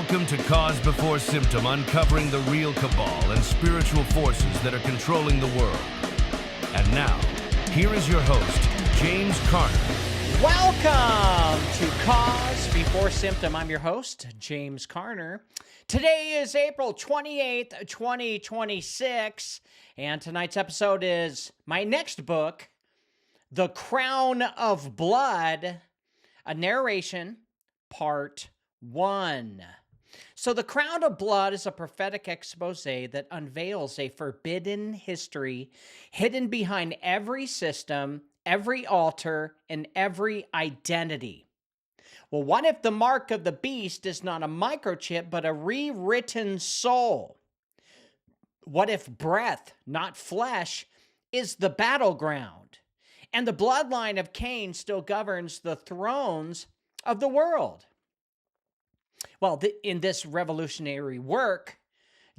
Welcome to Cause Before Symptom, uncovering the real cabal and spiritual forces that are controlling the world. And now, here is your host, James Carner. Welcome to Cause Before Symptom. I'm your host, James Carner. Today is April 28th, 2026, and tonight's episode is my next book, The Crown of Blood, a narration, part 1. So The Crown of Blood is a prophetic exposé that unveils a forbidden history hidden behind every system, every altar, and every identity. Well, what if the mark of the beast is not a microchip, but a rewritten soul? What if breath, not flesh, is the battleground, and the bloodline of Cain still governs the thrones of the world? Well, in this revolutionary work,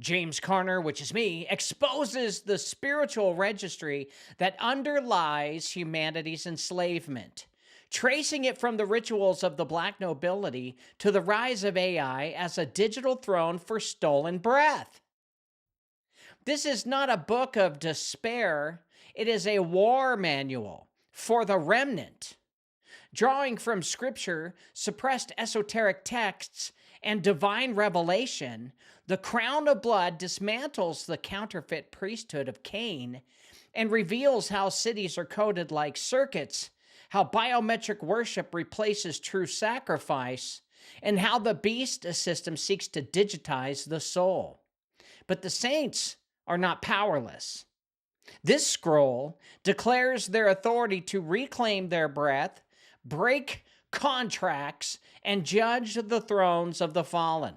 James Carner, which is me, exposes the spiritual registry that underlies humanity's enslavement, tracing it from the rituals of the Black Nobility to the rise of AI as a digital throne for stolen breath. This is not a book of despair. It is a war manual for the remnant. Drawing from scripture, suppressed esoteric texts, and divine revelation, The Crown of Blood dismantles the counterfeit priesthood of Cain and reveals how cities are coded like circuits, how biometric worship replaces true sacrifice, and how the beast system seeks to digitize the soul. But the saints are not powerless. This scroll declares their authority to reclaim their breath, break contracts, and judge the thrones of the fallen.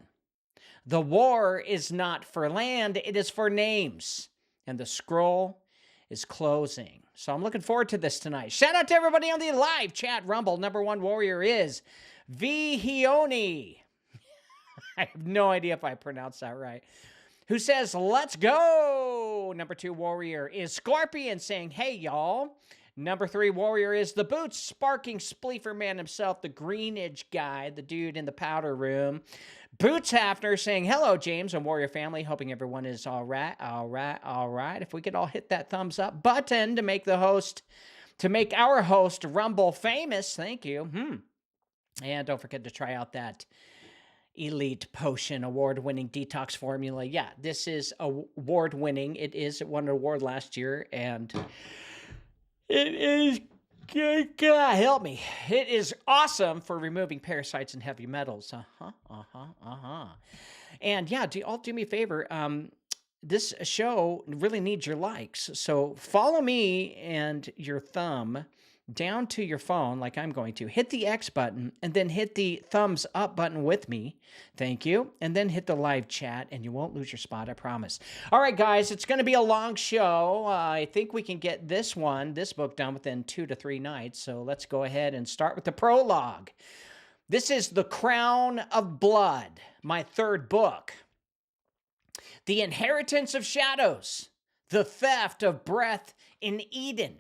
The war is not for land, it is for names. And the scroll is closing. So I'm looking forward to this tonight. Shout out to everybody on the live chat Rumble. Number one warrior is Vihioni. I have no idea if I pronounced that right. Who says, let's go. Number 2 warrior is Scorpion saying, hey, y'all. Number 3 warrior is the Boots, sparking spleefer man himself, the Greenidge guy, the dude in the powder room. Boots Hafner saying, hello, James and warrior family. Hoping everyone is all right. If we could all hit that thumbs up button to make our host Rumble famous. Thank you. And don't forget to try out that Elite Potion award-winning detox formula. Yeah, this is award-winning. It won an award last year, and it is, God help me, it is awesome for removing parasites and heavy metals. And yeah, do me a favor. This show really needs your likes. So follow me and your thumb down to your phone like I'm going to. Hit the X button and then hit the thumbs up button with me. Thank you. And then hit the live chat and you won't lose your spot, I promise. All right, guys, it's going to be a long show. I think we can get this book done within 2 to 3 nights. So let's go ahead and start with the prologue. This is The Crown of Blood, my 3rd book. The Inheritance of Shadows, the Theft of Breath in Eden.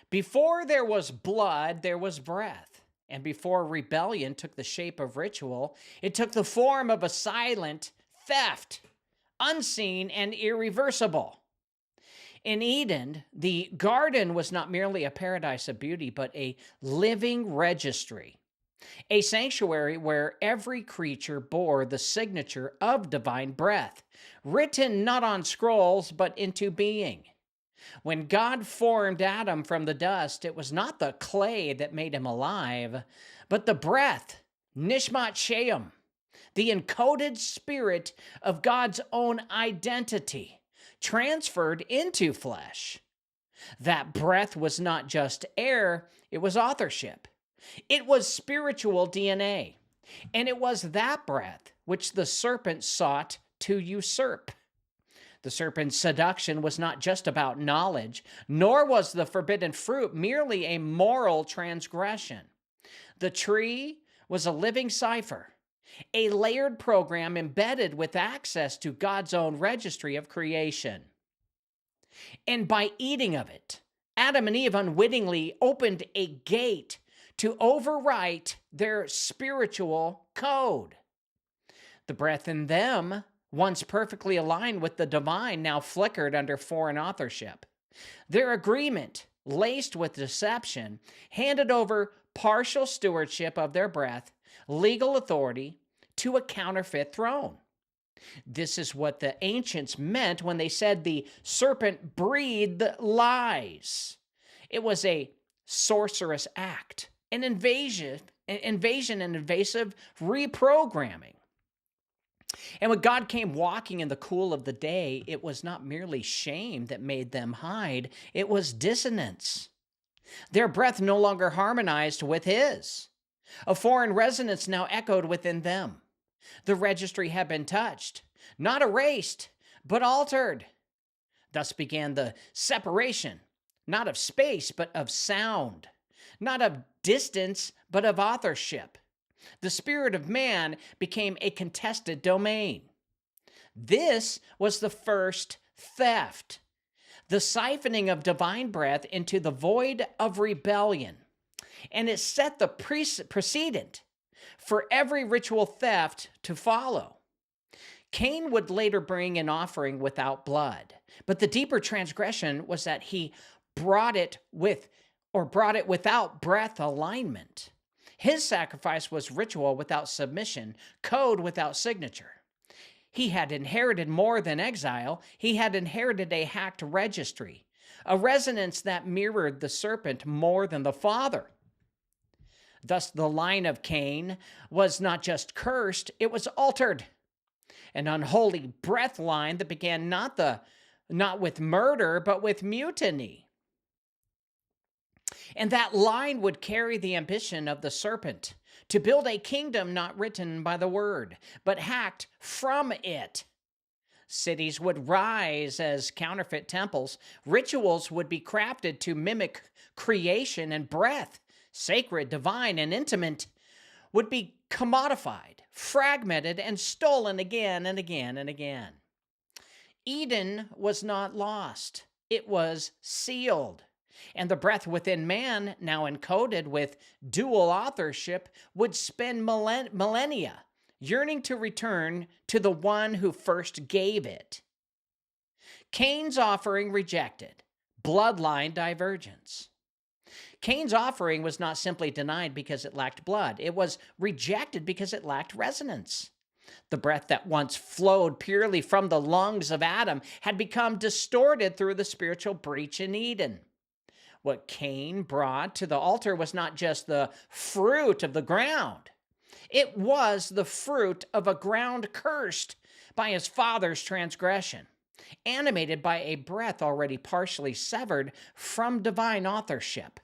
Before there was blood, there was breath. And before rebellion took the shape of ritual, it took the form of a silent theft, unseen and irreversible. In Eden, the garden was not merely a paradise of beauty, but a living registry, a sanctuary where every creature bore the signature of divine breath, written not on scrolls, but into being. When God formed Adam from the dust, it was not the clay that made him alive, but the breath, Nishmat Sheim, the encoded spirit of God's own identity, transferred into flesh. That breath was not just air, it was authorship. It was spiritual DNA, and it was that breath which the serpent sought to usurp. The serpent's seduction was not just about knowledge, nor was the forbidden fruit merely a moral transgression. The tree was a living cipher, a layered program embedded with access to God's own registry of creation. And by eating of it, Adam and Eve unwittingly opened a gate to overwrite their spiritual code. The breath in them, once perfectly aligned with the divine, now flickered under foreign authorship. Their agreement, laced with deception, handed over partial stewardship of their breath, legal authority, to a counterfeit throne. This is what the ancients meant when they said the serpent breathed lies. It was a sorcerous act, an invasion and invasive reprogramming. And when God came walking in the cool of the day, it was not merely shame that made them hide, it was dissonance. Their breath no longer harmonized with his. A foreign resonance now echoed within them. The registry had been touched, not erased, but altered. Thus began the separation, not of space, but of sound, not of distance, but of authorship. The spirit of man became a contested domain. This was the first theft, the siphoning of divine breath into the void of rebellion. And it set the precedent for every ritual theft to follow. Cain would later bring an offering without blood, but the deeper transgression was that he brought it without breath alignment. His sacrifice was ritual without submission, code without signature. He had inherited more than exile. He had inherited a hacked registry, a resonance that mirrored the serpent more than the father. Thus, the line of Cain was not just cursed, it was altered. An unholy breath line that began not with murder, but with mutiny. And that line would carry the ambition of the serpent to build a kingdom not written by the word, but hacked from it. Cities would rise as counterfeit temples. Rituals would be crafted to mimic creation, and breath, sacred, divine, and intimate, would be commodified, fragmented, and stolen again and again and again. Eden was not lost. It was sealed. And the breath within man, now encoded with dual authorship, would spend millennia yearning to return to the one who first gave it. Cain's offering rejected, bloodline divergence. Cain's offering was not simply denied because it lacked blood. It was rejected because it lacked resonance. The breath that once flowed purely from the lungs of Adam had become distorted through the spiritual breach in Eden. What Cain brought to the altar was not just the fruit of the ground. It was the fruit of a ground cursed by his father's transgression, animated by a breath already partially severed from divine authorship.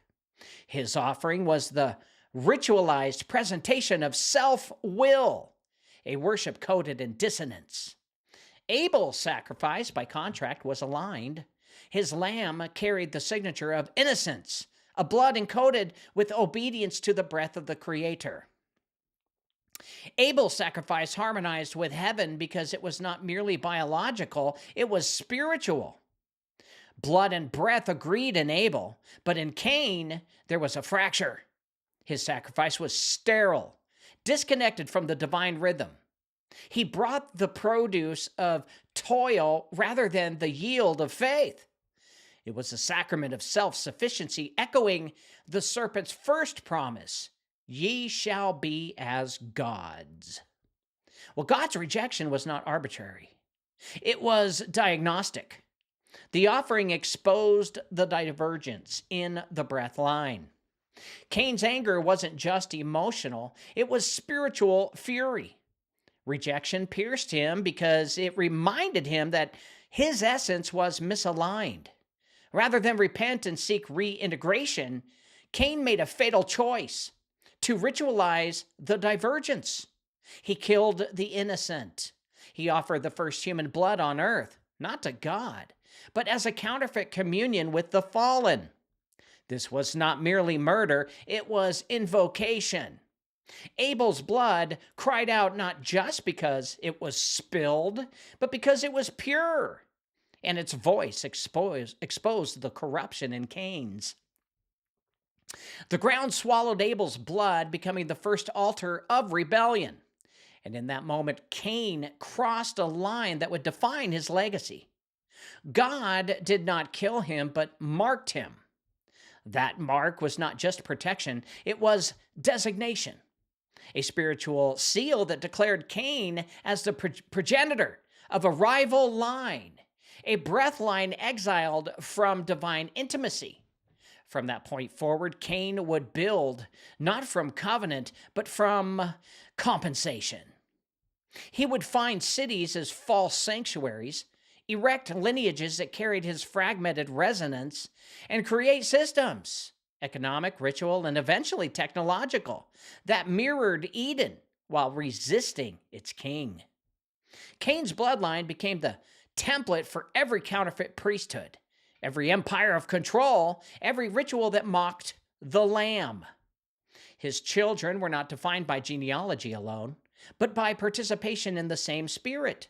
His offering was the ritualized presentation of self-will, a worship coded in dissonance. Abel's sacrifice, by contract, was aligned. His lamb carried the signature of innocence, a blood encoded with obedience to the breath of the Creator. Abel's sacrifice harmonized with heaven because it was not merely biological, it was spiritual. Blood and breath agreed in Abel, but in Cain, there was a fracture. His sacrifice was sterile, disconnected from the divine rhythm. He brought the produce of toil rather than the yield of faith. It was a sacrament of self-sufficiency, echoing the serpent's first promise, "Ye shall be as gods." Well, God's rejection was not arbitrary. It was diagnostic. The offering exposed the divergence in the breath line. Cain's anger wasn't just emotional, it was spiritual fury. Rejection pierced him because it reminded him that his essence was misaligned. Rather than repent and seek reintegration, Cain made a fatal choice to ritualize the divergence. He killed the innocent. He offered the first human blood on earth, not to God, but as a counterfeit communion with the fallen. This was not merely murder, it was invocation. Abel's blood cried out not just because it was spilled, but because it was pure, and its voice exposed the corruption in Cain's. The ground swallowed Abel's blood, becoming the first altar of rebellion. And in that moment, Cain crossed a line that would define his legacy. God did not kill him, but marked him. That mark was not just protection, it was designation, a spiritual seal that declared Cain as the progenitor of a rival line, a breath line exiled from divine intimacy. From that point forward, Cain would build not from covenant, but from compensation. He would find cities as false sanctuaries, erect lineages that carried his fragmented resonance, and create systems, economic, ritual, and eventually technological, that mirrored Eden while resisting its king. Cain's bloodline became the template for every counterfeit priesthood, every empire of control, every ritual that mocked the Lamb. His children were not defined by genealogy alone, but by participation in the same spirit.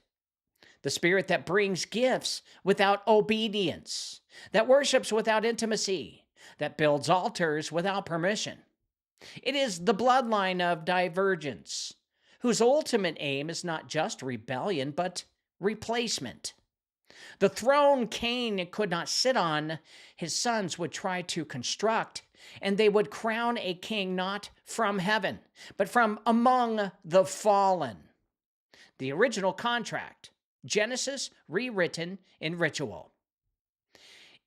The spirit that brings gifts without obedience, that worships without intimacy, that builds altars without permission. It is the bloodline of divergence, whose ultimate aim is not just rebellion, but replacement. The throne Cain could not sit on, his sons would try to construct, and they would crown a king not from heaven, but from among the fallen. The original contract, Genesis rewritten in ritual.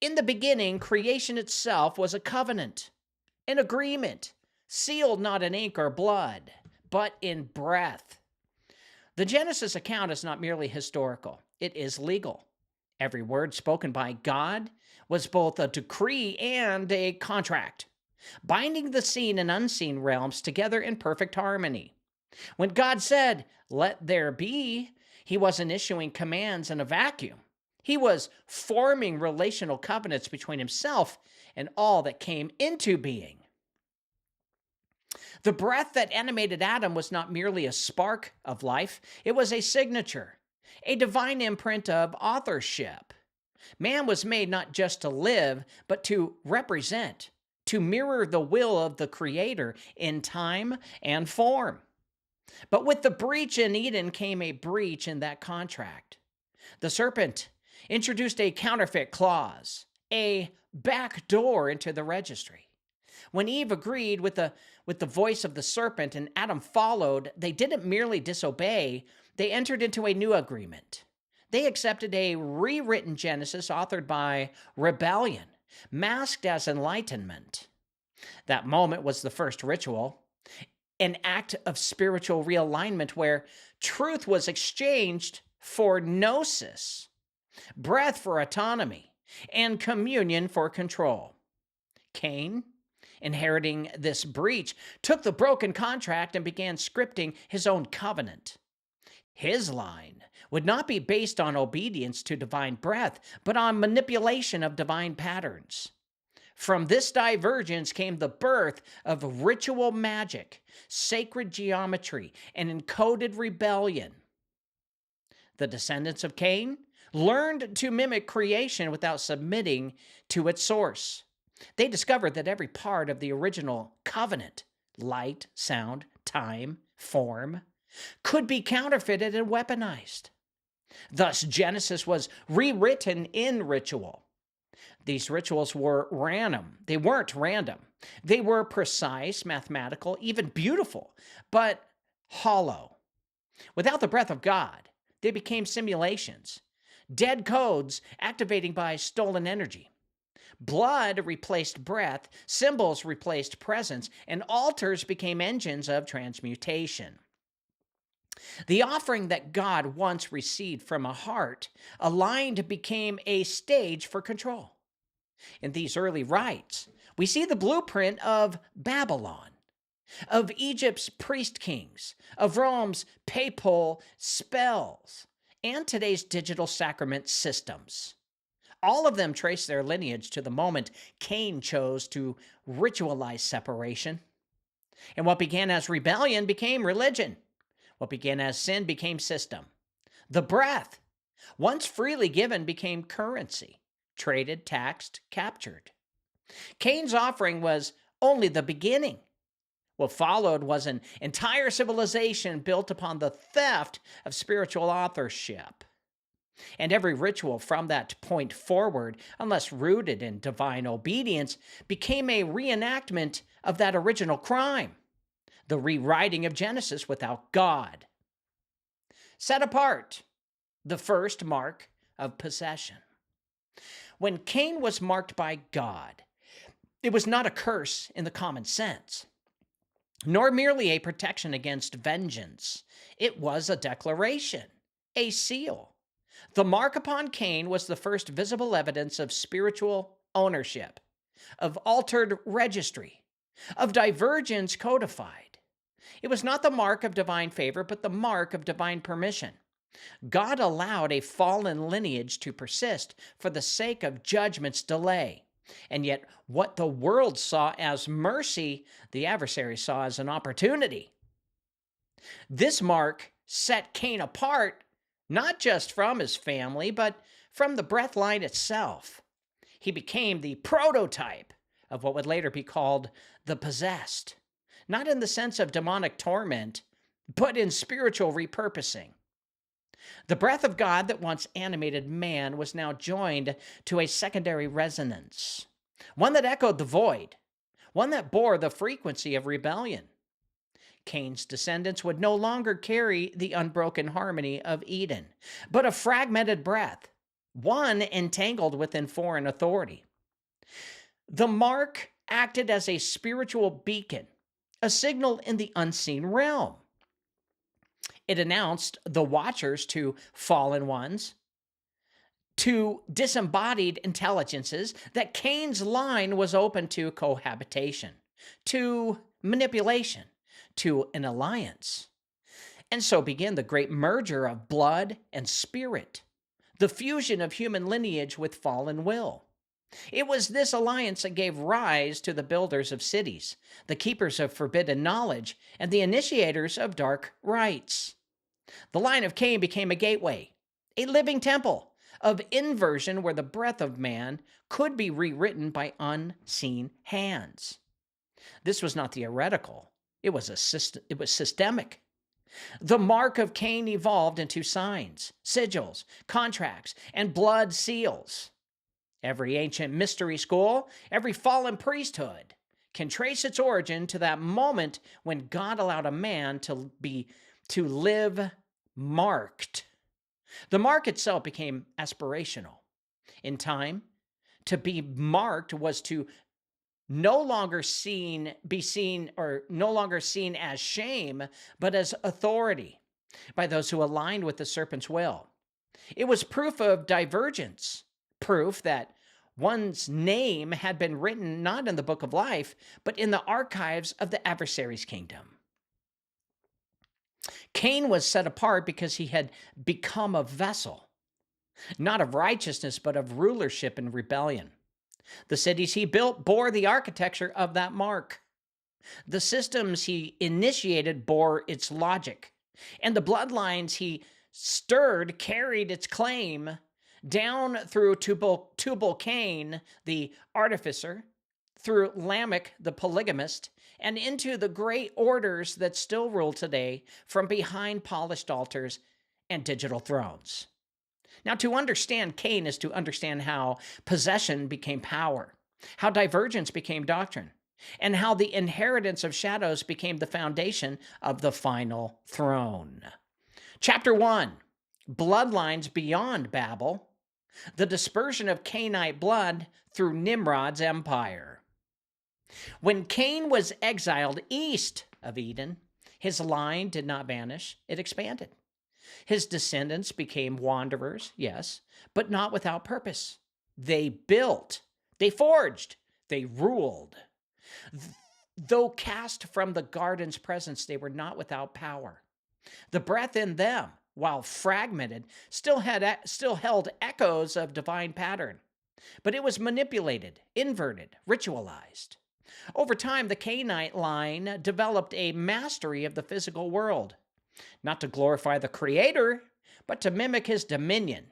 In the beginning, creation itself was a covenant, an agreement, sealed not in ink or blood, but in breath. The Genesis account is not merely historical, it is legal. Every word spoken by God was both a decree and a contract, binding the seen and unseen realms together in perfect harmony. When God said, "Let there be," he wasn't issuing commands in a vacuum. He was forming relational covenants between himself and all that came into being. The breath that animated Adam was not merely a spark of life, it was a signature, a divine imprint of authorship. Man was made not just to live, but to represent, to mirror the will of the Creator in time and form. But with the breach in Eden came a breach in that contract. The serpent introduced a counterfeit clause, a back door into the registry. When Eve agreed with the voice of the serpent and Adam followed, they didn't merely disobey, they entered into a new agreement. They accepted a rewritten Genesis authored by rebellion, masked as enlightenment. That moment was the first ritual, an act of spiritual realignment where truth was exchanged for gnosis, breath for autonomy, and communion for control. Cain, inheriting this breach, took the broken contract and began scripting his own covenant. His line would not be based on obedience to divine breath, but on manipulation of divine patterns. From this divergence came the birth of ritual magic, sacred geometry, and encoded rebellion. The descendants of Cain learned to mimic creation without submitting to its source. They discovered that every part of the original covenant, light, sound, time, form, could be counterfeited and weaponized. Thus, Genesis was rewritten in ritual. These rituals were random. They weren't random. They were precise, mathematical, even beautiful, but hollow. Without the breath of God, they became simulations, dead codes activating by stolen energy. Blood replaced breath, symbols replaced presence, and altars became engines of transmutation. The offering that God once received from a heart aligned became a stage for control. In these early rites, we see the blueprint of Babylon, of Egypt's priest kings, of Rome's papal spells, and today's digital sacrament systems. All of them trace their lineage to the moment Cain chose to ritualize separation. And what began as rebellion became religion. What began as sin became system. The breath, once freely given, became currency, traded, taxed, captured. Cain's offering was only the beginning. What followed was an entire civilization built upon the theft of spiritual authorship. And every ritual from that point forward, unless rooted in divine obedience, became a reenactment of that original crime, the rewriting of Genesis without God. Set apart, the first mark of possession. When Cain was marked by God, it was not a curse in the common sense, nor merely a protection against vengeance. It was a declaration, a seal. The mark upon Cain was the first visible evidence of spiritual ownership, of altered registry, of divergence codified. It was not the mark of divine favor, but the mark of divine permission. God allowed a fallen lineage to persist for the sake of judgment's delay. And yet, what the world saw as mercy, the adversary saw as an opportunity. This mark set Cain apart, not just from his family, but from the bloodline itself. He became the prototype of what would later be called the possessed, not in the sense of demonic torment, but in spiritual repurposing. The breath of God that once animated man was now joined to a secondary resonance, one that echoed the void, one that bore the frequency of rebellion. Cain's descendants would no longer carry the unbroken harmony of Eden, but a fragmented breath, one entangled within foreign authority. The mark acted as a spiritual beacon, a signal in the unseen realm. It announced the watchers to fallen ones, to disembodied intelligences, that Cain's line was open to cohabitation, to manipulation, to an alliance. And so began the great merger of blood and spirit, the fusion of human lineage with fallen will. It was this alliance that gave rise to the builders of cities, the keepers of forbidden knowledge, and the initiators of dark rites. The line of Cain became a gateway, a living temple of inversion where the breath of man could be rewritten by unseen hands. This was not theoretical. It was systemic. The mark of Cain evolved into signs, sigils, contracts, and blood seals. Every ancient mystery school, every fallen priesthood can trace its origin to that moment when God allowed a man to live marked. The mark itself became aspirational. In time, to be marked was to no longer seen as shame, but as authority by those who aligned with the serpent's will. It was proof of divergence, proof that one's name had been written not in the book of life, but in the archives of the adversary's kingdom. Cain was set apart because he had become a vessel, not of righteousness, but of rulership and rebellion. The cities he built bore the architecture of that mark. The systems he initiated bore its logic, and the bloodlines he stirred carried its claim down through Tubal Cain, the artificer, through Lamech, the polygamist, and into the great orders that still rule today from behind polished altars and digital thrones. Now, to understand Cain is to understand how possession became power, how divergence became doctrine, and how the inheritance of shadows became the foundation of the final throne. Chapter 1, Bloodlines Beyond Babel, the dispersion of Cainite blood through Nimrod's empire. When Cain was exiled east of Eden, his line did not vanish, it expanded. His descendants became wanderers, yes, but not without purpose. They built, they forged, they ruled. Though cast from the garden's presence, they were not without power. The breath in them, while fragmented, still held echoes of divine pattern, but it was manipulated, inverted, ritualized. Over time, the Cainite line developed a mastery of the physical world, not to glorify the Creator, but to mimic his dominion.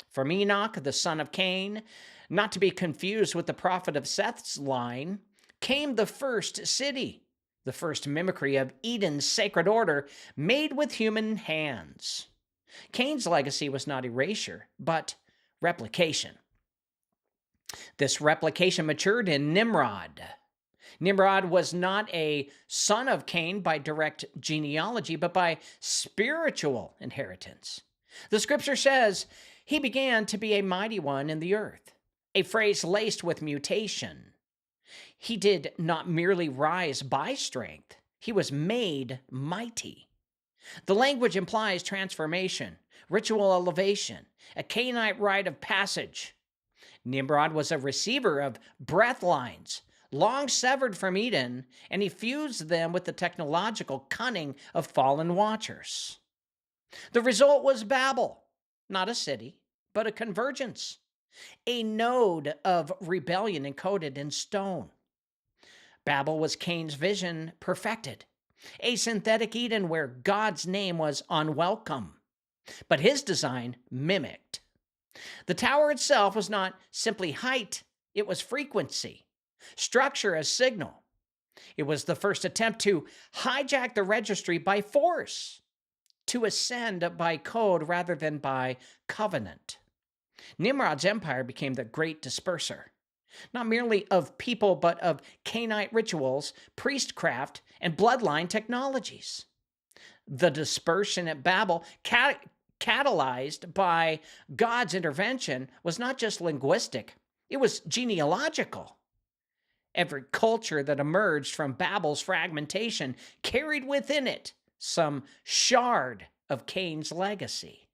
From Enoch, the son of Cain, not to be confused with the prophet of Seth's line, came the first city, the first mimicry of Eden's sacred order made with human hands. Cain's legacy was not erasure, but replication. This replication matured in Nimrod. Nimrod was not a son of Cain by direct genealogy, but by spiritual inheritance. The scripture says, he began to be a mighty one in the earth, a phrase laced with mutation. He did not merely rise by strength, he was made mighty. The language implies transformation, ritual elevation, a Cainite rite of passage. Nimrod was a receiver of breath lines, long severed from Eden, and he fused them with the technological cunning of fallen watchers. The result was Babel, not a city, but a convergence, a node of rebellion encoded in stone. Babel was Cain's vision perfected, a synthetic Eden where God's name was unwelcome, but his design mimicked. The tower itself was not simply height, it was frequency, structure as signal. It was the first attempt to hijack the registry by force, to ascend by code rather than by covenant. Nimrod's empire became the great disperser, not merely of people, but of Cainite rituals, priestcraft, and bloodline technologies. The dispersion at Babel, catalyzed by God's intervention, was not just linguistic, it was genealogical. Every culture that emerged from Babel's fragmentation carried within it some shard of Cain's legacy.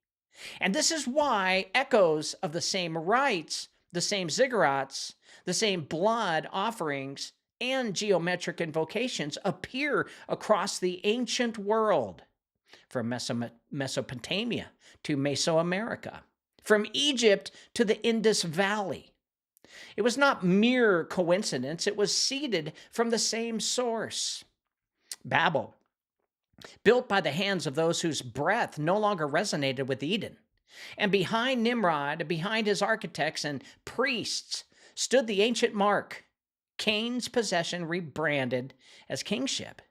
And this is why echoes of the same rites, the same ziggurats, the same blood offerings, and geometric invocations appear across the ancient world, from Mesopotamia to Mesoamerica, from Egypt to the Indus Valley. It was not mere coincidence, it was seeded from the same source. Babel, built by the hands of those whose breath no longer resonated with Eden. And behind Nimrod, behind his architects and priests, stood the ancient mark, Cain's possession rebranded as kingship.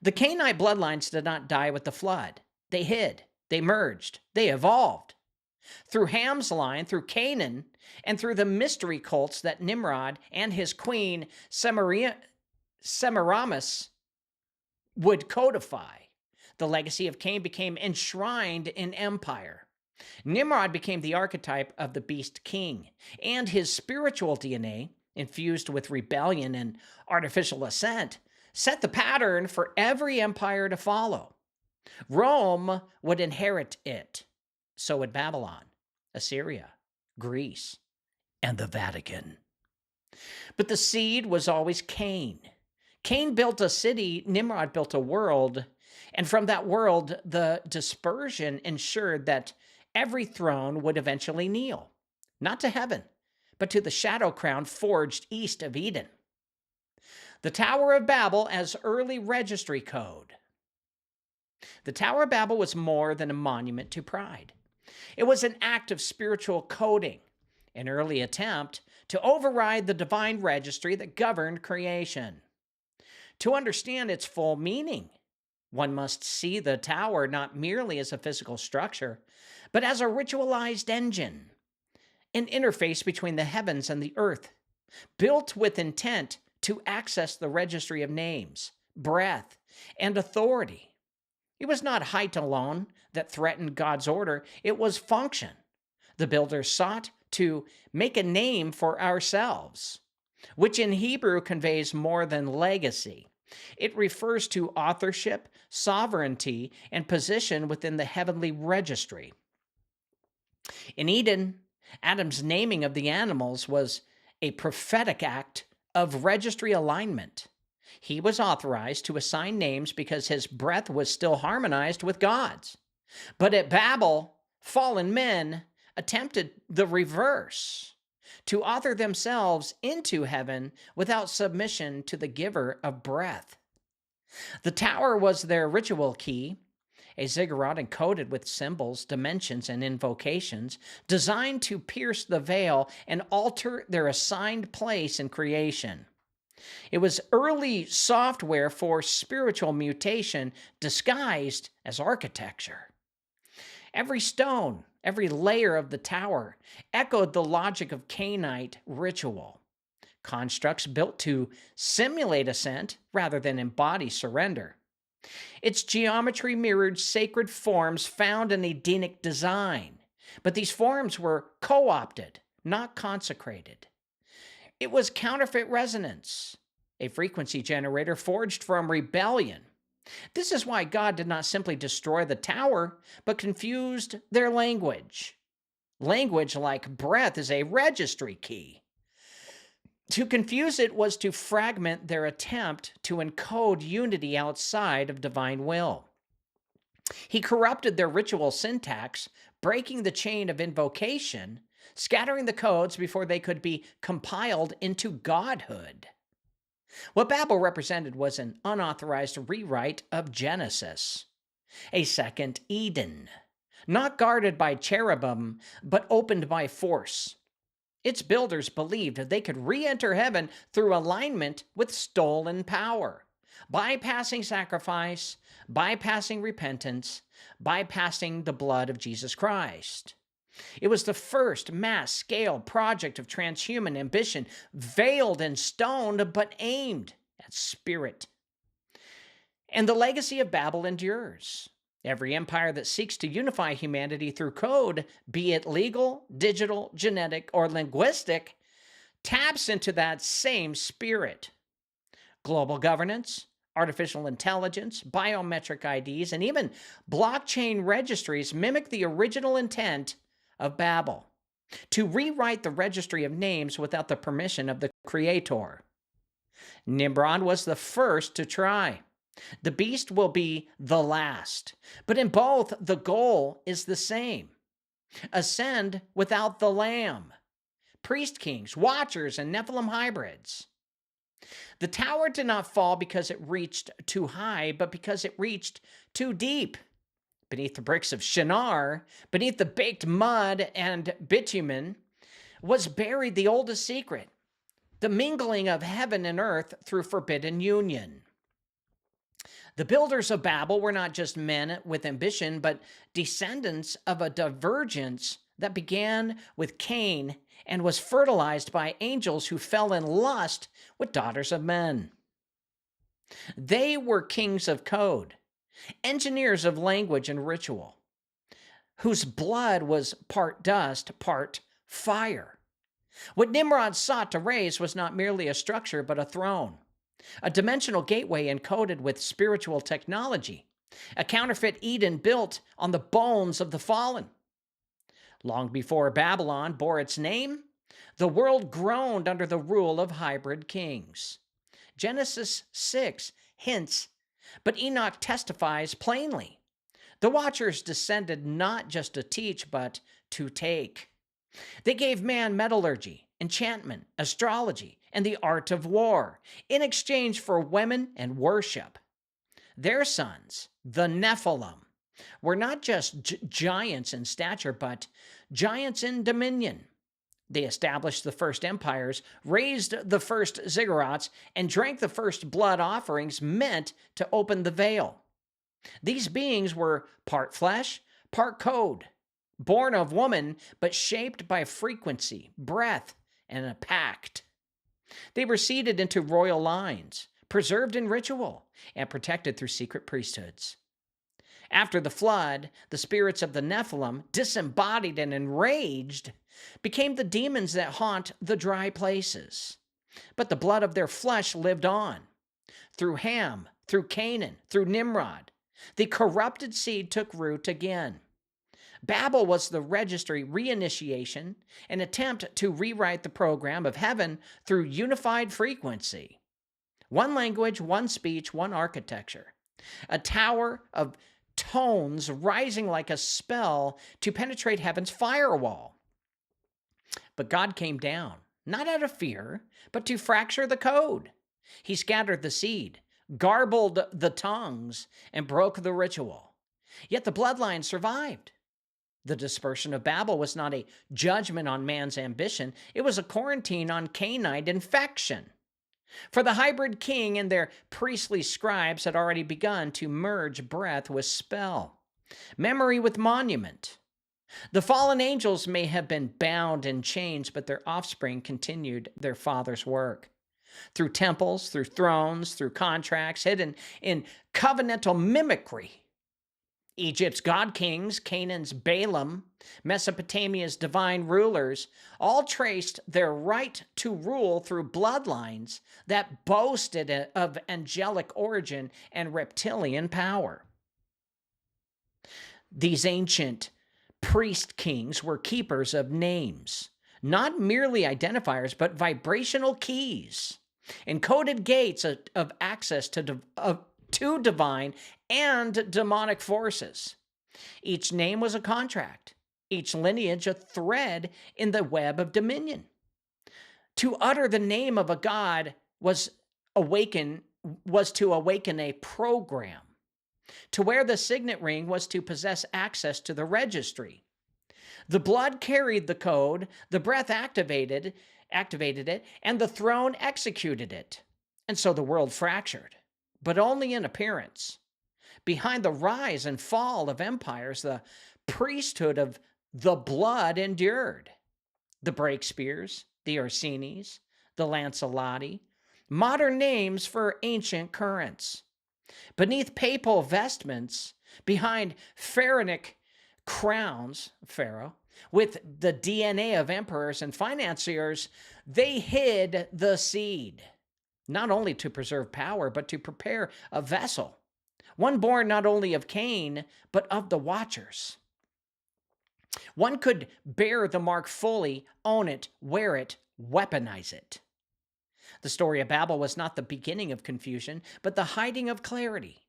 The Cainite bloodlines did not die with the flood. They hid, they merged, they evolved. Through Ham's line, through Canaan, and through the mystery cults that Nimrod and his queen Semiramis would codify, the legacy of Cain became enshrined in empire. Nimrod became the archetype of the beast king, and his spiritual DNA, infused with rebellion and artificial ascent, set the pattern for every empire to follow. Rome would inherit it. So would Babylon, Assyria, Greece, and the Vatican. But the seed was always Cain. Cain built a city, Nimrod built a world, and from that world, the dispersion ensured that every throne would eventually kneel, not to heaven, but to the shadow crown forged east of Eden. The Tower of Babel as early registry code. The Tower of Babel was more than a monument to pride. It was an act of spiritual coding, an early attempt to override the divine registry that governed creation. To understand its full meaning, one must see the tower not merely as a physical structure, but as a ritualized engine, an interface between the heavens and the earth, built with intent to access the registry of names, breath, and authority. It was not height alone that threatened God's order, it was function. The builders sought to make a name for ourselves, which in Hebrew conveys more than legacy. It refers to authorship, sovereignty, and position within the heavenly registry. In Eden, Adam's naming of the animals was a prophetic act of registry alignment. He was authorized to assign names because his breath was still harmonized with God's. But at Babel, fallen men attempted the reverse, to author themselves into heaven without submission to the giver of breath. The tower was their ritual key, a ziggurat encoded with symbols, dimensions, and invocations, designed to pierce the veil and alter their assigned place in creation. It was early software for spiritual mutation disguised as architecture. Every stone, every layer of the tower echoed the logic of Cainite ritual. Constructs built to simulate ascent rather than embody surrender. Its geometry mirrored sacred forms found in Edenic design, but these forms were co-opted, not consecrated. It was counterfeit resonance, a frequency generator forged from rebellion. This is why God did not simply destroy the tower, but confused their language. Language, like breath, is a registry key. To confuse it was to fragment their attempt to encode unity outside of divine will. He corrupted their ritual syntax, breaking the chain of invocation, scattering the codes before they could be compiled into godhood. What Babel represented was an unauthorized rewrite of Genesis, a second Eden, not guarded by cherubim, but opened by force. Its builders believed they could re-enter heaven through alignment with stolen power, bypassing sacrifice, bypassing repentance, bypassing the blood of Jesus Christ. It was the first mass-scale project of transhuman ambition, veiled and stoned, but aimed at spirit. And the legacy of Babel endures. Every empire that seeks to unify humanity through code, be it legal, digital, genetic, or linguistic, taps into that same spirit. Global governance, artificial intelligence, biometric IDs, and even blockchain registries mimic the original intent of Babel, to rewrite the registry of names without the permission of the Creator. Nimrod was the first to try. The beast will be the last. But in both, the goal is the same. Ascend without the Lamb. Priest kings, watchers, and Nephilim hybrids. The tower did not fall because it reached too high, but because it reached too deep. Beneath the bricks of Shinar, beneath the baked mud and bitumen, was buried the oldest secret, the mingling of heaven and earth through forbidden union. The builders of Babel were not just men with ambition, but descendants of a divergence that began with Cain and was fertilized by angels who fell in lust with daughters of men. They were kings of code, engineers of language and ritual, whose blood was part dust, part fire. What Nimrod sought to raise was not merely a structure, but a throne. A dimensional gateway encoded with spiritual technology, a counterfeit Eden built on the bones of the fallen. Long before Babylon bore its name, the world groaned under the rule of hybrid kings. Genesis 6 hints, but Enoch testifies plainly. The Watchers descended not just to teach, but to take. They gave man metallurgy, enchantment, astrology, and the art of war in exchange for women and worship. Their sons, the Nephilim, were not just giants in stature, but giants in dominion. They established the first empires, raised the first ziggurats, and drank the first blood offerings meant to open the veil. These beings were part flesh, part code, born of woman, but shaped by frequency, breath, and a pact. They were seeded into royal lines, preserved in ritual, and protected through secret priesthoods. After the flood, the spirits of the Nephilim, disembodied and enraged, became the demons that haunt the dry places. But the blood of their flesh lived on. Through Ham, through Canaan, through Nimrod, the corrupted seed took root again. Babel was the registry reinitiation, an attempt to rewrite the program of heaven through unified frequency. One language, one speech, one architecture. A tower of tones rising like a spell to penetrate heaven's firewall. But God came down, not out of fear, but to fracture the code. He scattered the seed, garbled the tongues, and broke the ritual. Yet the bloodline survived. The dispersion of Babel was not a judgment on man's ambition. It was a quarantine on Cainite infection. For the hybrid king and their priestly scribes had already begun to merge breath with spell, memory with monument. The fallen angels may have been bound in chains, but their offspring continued their father's work. Through temples, through thrones, through contracts, hidden in covenantal mimicry. Egypt's god kings, Canaan's Balaam, Mesopotamia's divine rulers, all traced their right to rule through bloodlines that boasted of angelic origin and reptilian power. These ancient priest kings were keepers of names, not merely identifiers, but vibrational keys, encoded gates of access to divine and demonic forces. Each name was a contract, each lineage a thread in the web of dominion. To utter the name of a god was to awaken a program. To wear the signet ring was to possess access to the registry. The blood carried the code, the breath activated it, and the throne executed it. And so the world fractured, but only in appearance. Behind the rise and fall of empires, the priesthood of the blood endured. The Breakspears, the Orsinis, the Lancelotti, modern names for ancient currents. Beneath papal vestments, behind pharaonic crowns, Pharaoh, with the DNA of emperors and financiers, they hid the seed, not only to preserve power, but to prepare a vessel, one born not only of Cain, but of the Watchers. One could bear the mark fully, own it, wear it, weaponize it. The story of Babel was not the beginning of confusion, but the hiding of clarity.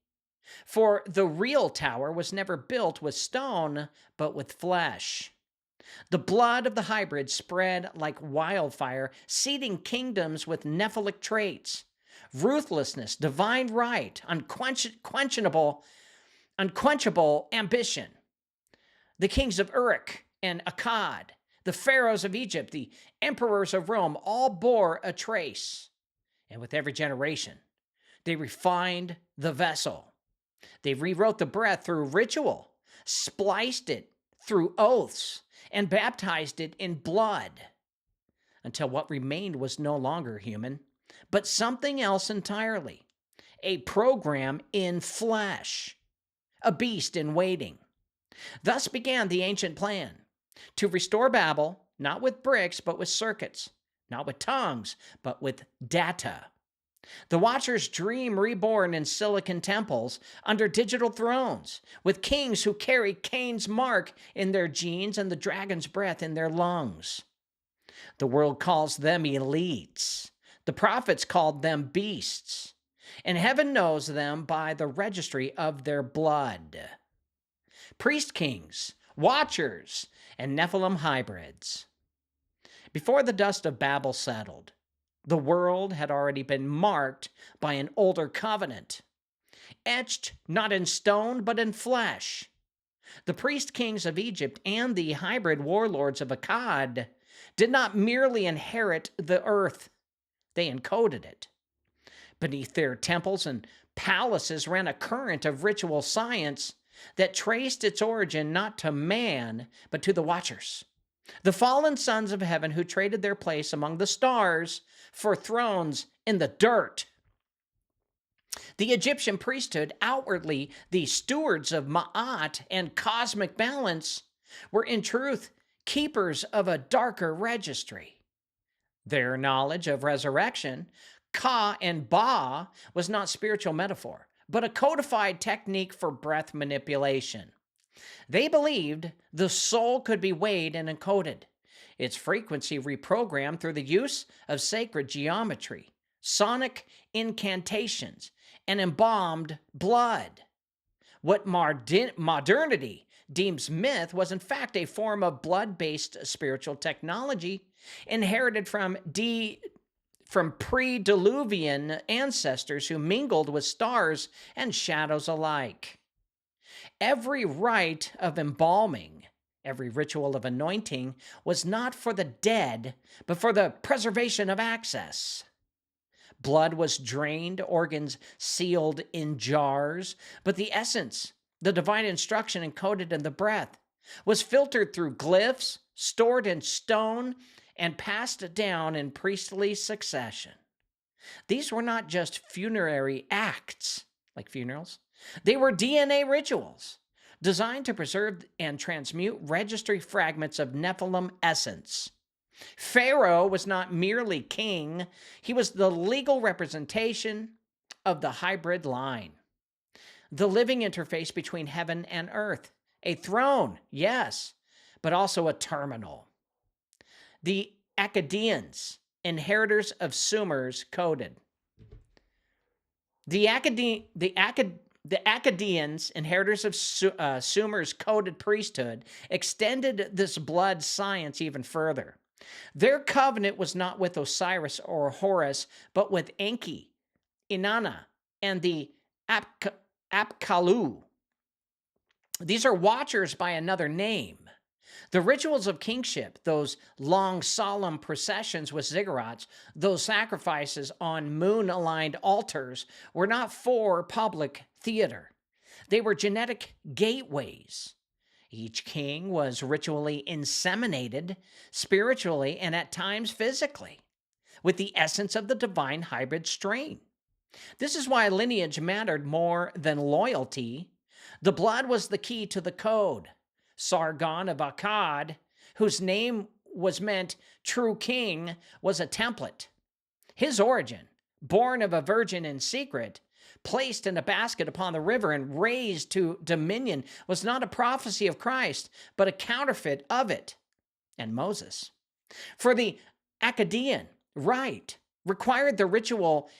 For the real tower was never built with stone, but with flesh. The blood of the hybrid spread like wildfire, seeding kingdoms with Nephilic traits, ruthlessness, divine right, unquenchable ambition. The kings of Uruk and Akkad, the pharaohs of Egypt, the emperors of Rome, all bore a trace. And with every generation, they refined the vessel. They rewrote the breath through ritual, spliced it through oaths, and baptized it in blood, until what remained was no longer human, but something else entirely, a program in flesh, a beast in waiting. Thus began the ancient plan, to restore Babel, not with bricks, but with circuits, not with tongues, but with data. The Watchers dream reborn in silicon temples under digital thrones, with kings who carry Cain's mark in their genes and the dragon's breath in their lungs. The world calls them elites. The prophets called them beasts. And heaven knows them by the registry of their blood. Priest kings, Watchers, and Nephilim hybrids. Before the dust of Babel settled, the world had already been marked by an older covenant, etched not in stone but in flesh. The priest kings of Egypt and the hybrid warlords of Akkad did not merely inherit the earth, they encoded it. Beneath their temples and palaces ran a current of ritual science that traced its origin not to man, but to the Watchers, the fallen sons of heaven who traded their place among the stars for thrones in the dirt. The Egyptian priesthood, outwardly the stewards of Ma'at and cosmic balance, were in truth keepers of a darker registry. Their knowledge of resurrection, Ka and Ba, was not spiritual metaphor, but a codified technique for breath manipulation. They believed the soul could be weighed and encoded, its frequency reprogrammed through the use of sacred geometry, sonic incantations, and embalmed blood. What modernity deems myth was in fact a form of blood-based spiritual technology inherited from pre-Diluvian ancestors who mingled with stars and shadows alike. Every rite of embalming, every ritual of anointing was not for the dead, but for the preservation of access. Blood was drained, organs sealed in jars, but the essence, the divine instruction encoded in the breath, was filtered through glyphs, stored in stone, and passed down in priestly succession. These were not just funerary acts, like funerals. They were DNA rituals designed to preserve and transmute registry fragments of Nephilim essence. Pharaoh was not merely king, he was the legal representation of the hybrid line, the living interface between heaven and earth. A throne, yes, but also a terminal. The Akkadians, inheritors of Sumers, coded. The Akkadians, inheritors of Sumer's coded priesthood, extended this blood science even further. Their covenant was not with Osiris or Horus, but with Enki, Inanna, and the Apkallu. These are watchers by another name. The rituals of kingship, those long, solemn processions with ziggurats, those sacrifices on moon-aligned altars, were not for public theater. They were genetic gateways. Each king was ritually inseminated, spiritually and at times physically, with the essence of the divine hybrid strain. This is why lineage mattered more than loyalty. The blood was the key to the code. Sargon of Akkad, whose name was meant true king, was a template. His origin, born of a virgin in secret, placed in a basket upon the river and raised to dominion, was not a prophecy of Christ, but a counterfeit of it and Moses. For the Akkadian rite required the ritual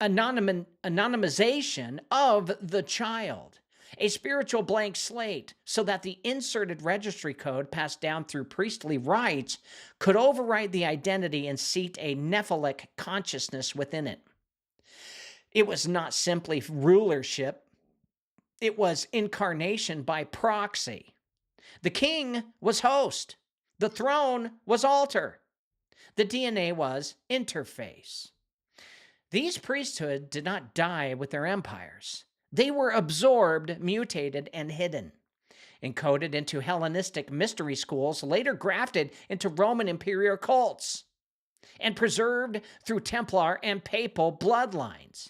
anonymization of the child, a spiritual blank slate, so that the inserted registry code passed down through priestly rites could override the identity and seat a Nephilic consciousness within it. It was not simply rulership, it was incarnation by proxy. The king was host, the throne was altar, the DNA was interface. These priesthoods did not die with their empires. They were absorbed, mutated, and hidden, encoded into Hellenistic mystery schools, later grafted into Roman imperial cults, and preserved through Templar and papal bloodlines.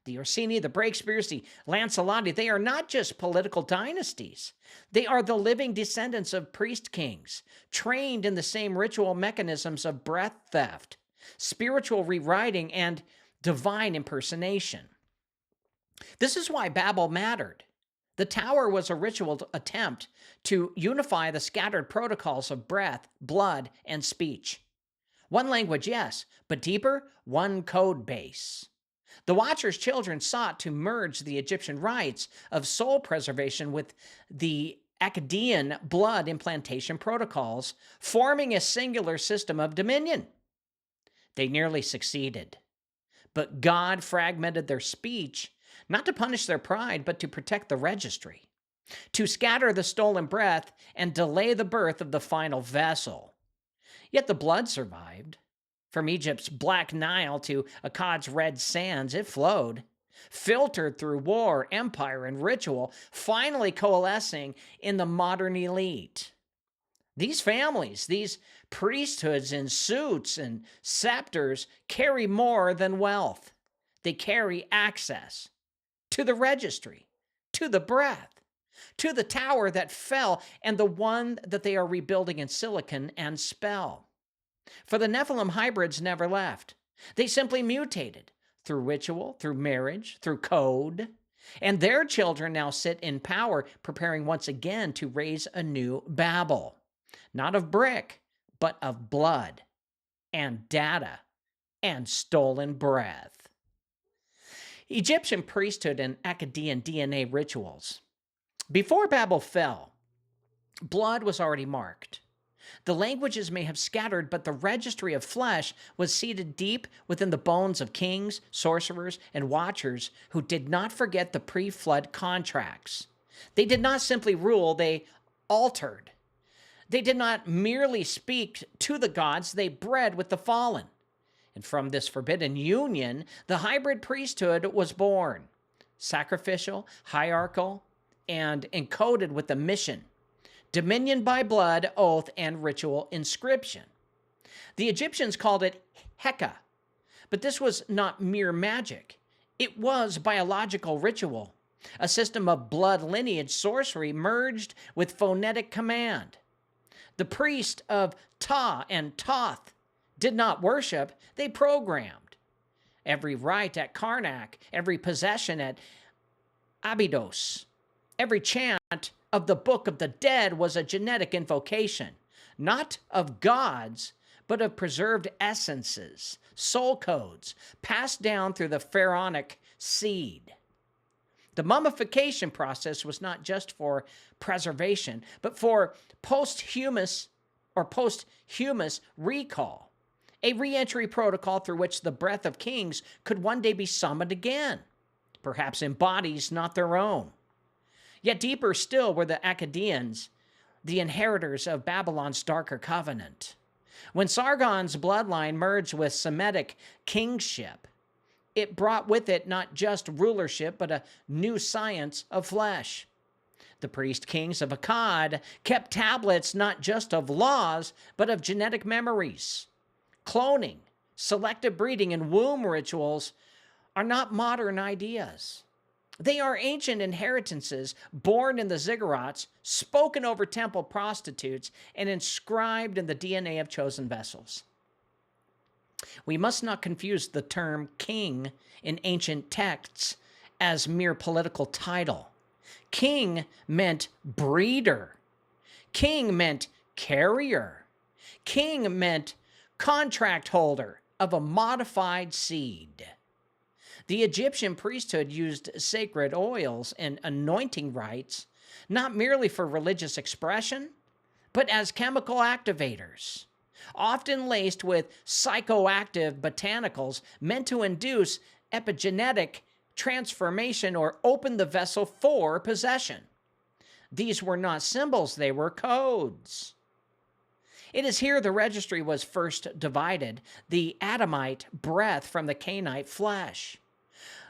The Orsini, the Breakspires, the Lancelotti, they are not just political dynasties. They are the living descendants of priest kings, trained in the same ritual mechanisms of breath theft, spiritual rewriting, and divine impersonation. This is why Babel mattered. The tower was a ritual attempt to unify the scattered protocols of breath, blood, and speech. One language, yes, but deeper, one code base. The Watcher's children sought to merge the Egyptian rites of soul preservation with the Akkadian blood implantation protocols, forming a singular system of dominion. They nearly succeeded, but God fragmented their speech, not to punish their pride, but to protect the registry, to scatter the stolen breath and delay the birth of the final vessel. Yet the blood survived. From Egypt's Black Nile to Akkad's Red Sands, it flowed, filtered through war, empire, and ritual, finally coalescing in the modern elite. These families, these priesthoods in suits and scepters carry more than wealth. They carry access to the registry, to the breath, to the tower that fell, and the one that they are rebuilding in silicon and spell. For the Nephilim hybrids never left. They simply mutated through ritual, through marriage, through code, and their children now sit in power, preparing once again to raise a new Babel, not of brick, but of blood and data and stolen breath. Egyptian priesthood and Akkadian DNA rituals. Before Babel fell, blood was already marked. The languages may have scattered, but the registry of flesh was seated deep within the bones of kings, sorcerers, and watchers who did not forget the pre-flood contracts. They did not simply rule, they altered. They did not merely speak to the gods, they bred with the fallen. And from this forbidden union, the hybrid priesthood was born, sacrificial, hierarchical, and encoded with a mission, dominion by blood, oath, and ritual inscription. The Egyptians called it Heka, but this was not mere magic. It was biological ritual, a system of blood lineage sorcery merged with phonetic command. The priest of Ta and Toth did not worship, they programmed. Every rite at Karnak, every possession at Abydos, every chant of the Book of the Dead was a genetic invocation, not of gods, but of preserved essences, soul codes, passed down through the pharaonic seed. The mummification process was not just for preservation, but for posthumous recall, a re-entry protocol through which the breath of kings could one day be summoned again, perhaps in bodies not their own. Yet deeper still were the Akkadians, the inheritors of Babylon's darker covenant. When Sargon's bloodline merged with Semitic kingship, it brought with it not just rulership, but a new science of flesh. The priest kings of Akkad kept tablets not just of laws, but of genetic memories. Cloning, selective breeding, and womb rituals are not modern ideas. They are ancient inheritances born in the ziggurats, spoken over temple prostitutes, and inscribed in the DNA of chosen vessels. We must not confuse the term king in ancient texts as mere political title. King meant breeder. King meant carrier. King meant contract holder of a modified seed. The Egyptian priesthood used sacred oils and anointing rites not merely for religious expression, but as chemical activators, often laced with psychoactive botanicals meant to induce epigenetic transformation or open the vessel for possession. These were not symbols, they were codes. It is here the registry was first divided, the Adamite breath from the Cainite flesh.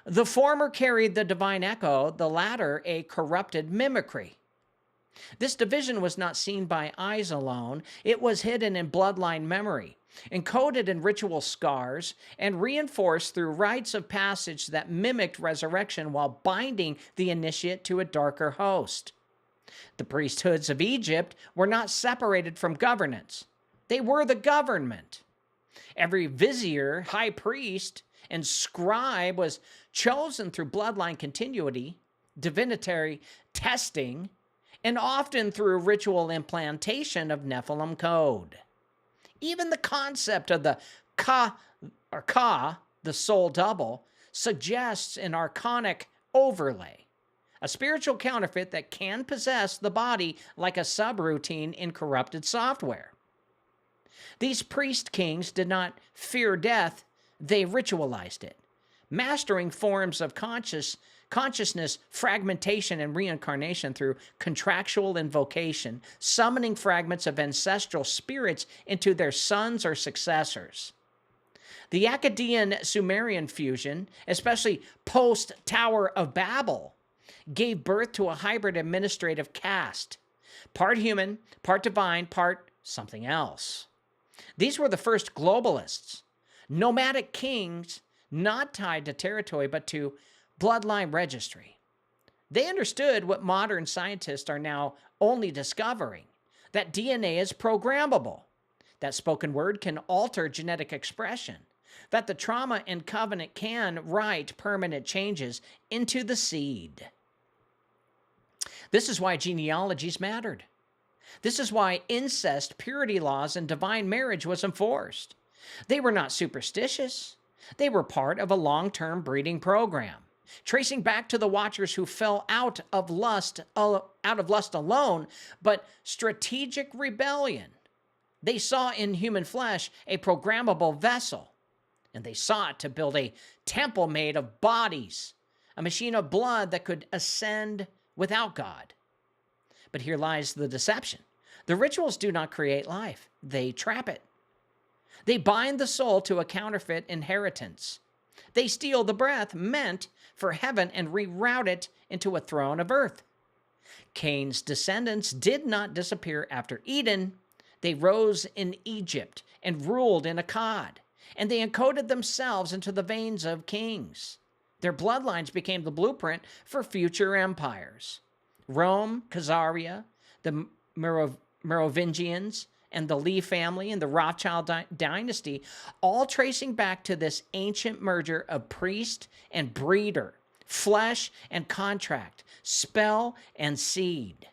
The former carried the divine echo, the latter a corrupted mimicry. This division was not seen by eyes alone. It was hidden in bloodline memory, encoded in ritual scars, and reinforced through rites of passage that mimicked resurrection while binding the initiate to a darker host. The priesthoods of Egypt were not separated from governance. They were the government. Every vizier, high priest, and scribe was chosen through bloodline continuity, divinatory testing, and often through ritual implantation of Nephilim code. Even the concept of the Ka, the soul double, suggests an archonic overlay, a spiritual counterfeit that can possess the body like a subroutine in corrupted software. These priest kings did not fear death, they ritualized it, mastering forms of consciousness, fragmentation, and reincarnation through contractual invocation, summoning fragments of ancestral spirits into their sons or successors. The Akkadian Sumerian fusion, especially post-Tower of Babel, gave birth to a hybrid administrative caste, part human, part divine, part something else. These were the first globalists, nomadic kings not tied to territory but to bloodline registry. They understood what modern scientists are now only discovering, that DNA is programmable, that spoken word can alter genetic expression, that the trauma and covenant can write permanent changes into the seed. This is why genealogies mattered. This is why incest, purity laws, and divine marriage was enforced. They were not superstitious. They were part of a long-term breeding program, tracing back to the watchers who fell out of lust alone, but strategic rebellion. They saw in human flesh a programmable vessel, and they sought to build a temple made of bodies, a machine of blood that could ascend without God. But here lies the deception. The rituals do not create life. They trap it. They bind the soul to a counterfeit inheritance. They steal the breath meant for heaven and reroute it into a throne of earth. Cain's descendants did not disappear after Eden. They rose in Egypt and ruled in Akkad, and they encoded themselves into the veins of kings. Their bloodlines became the blueprint for future empires. Rome, Khazaria, the Merovingians, and the Lee family and the Rothschild dynasty, all tracing back to this ancient merger of priest and breeder, flesh and contract, spell and seed.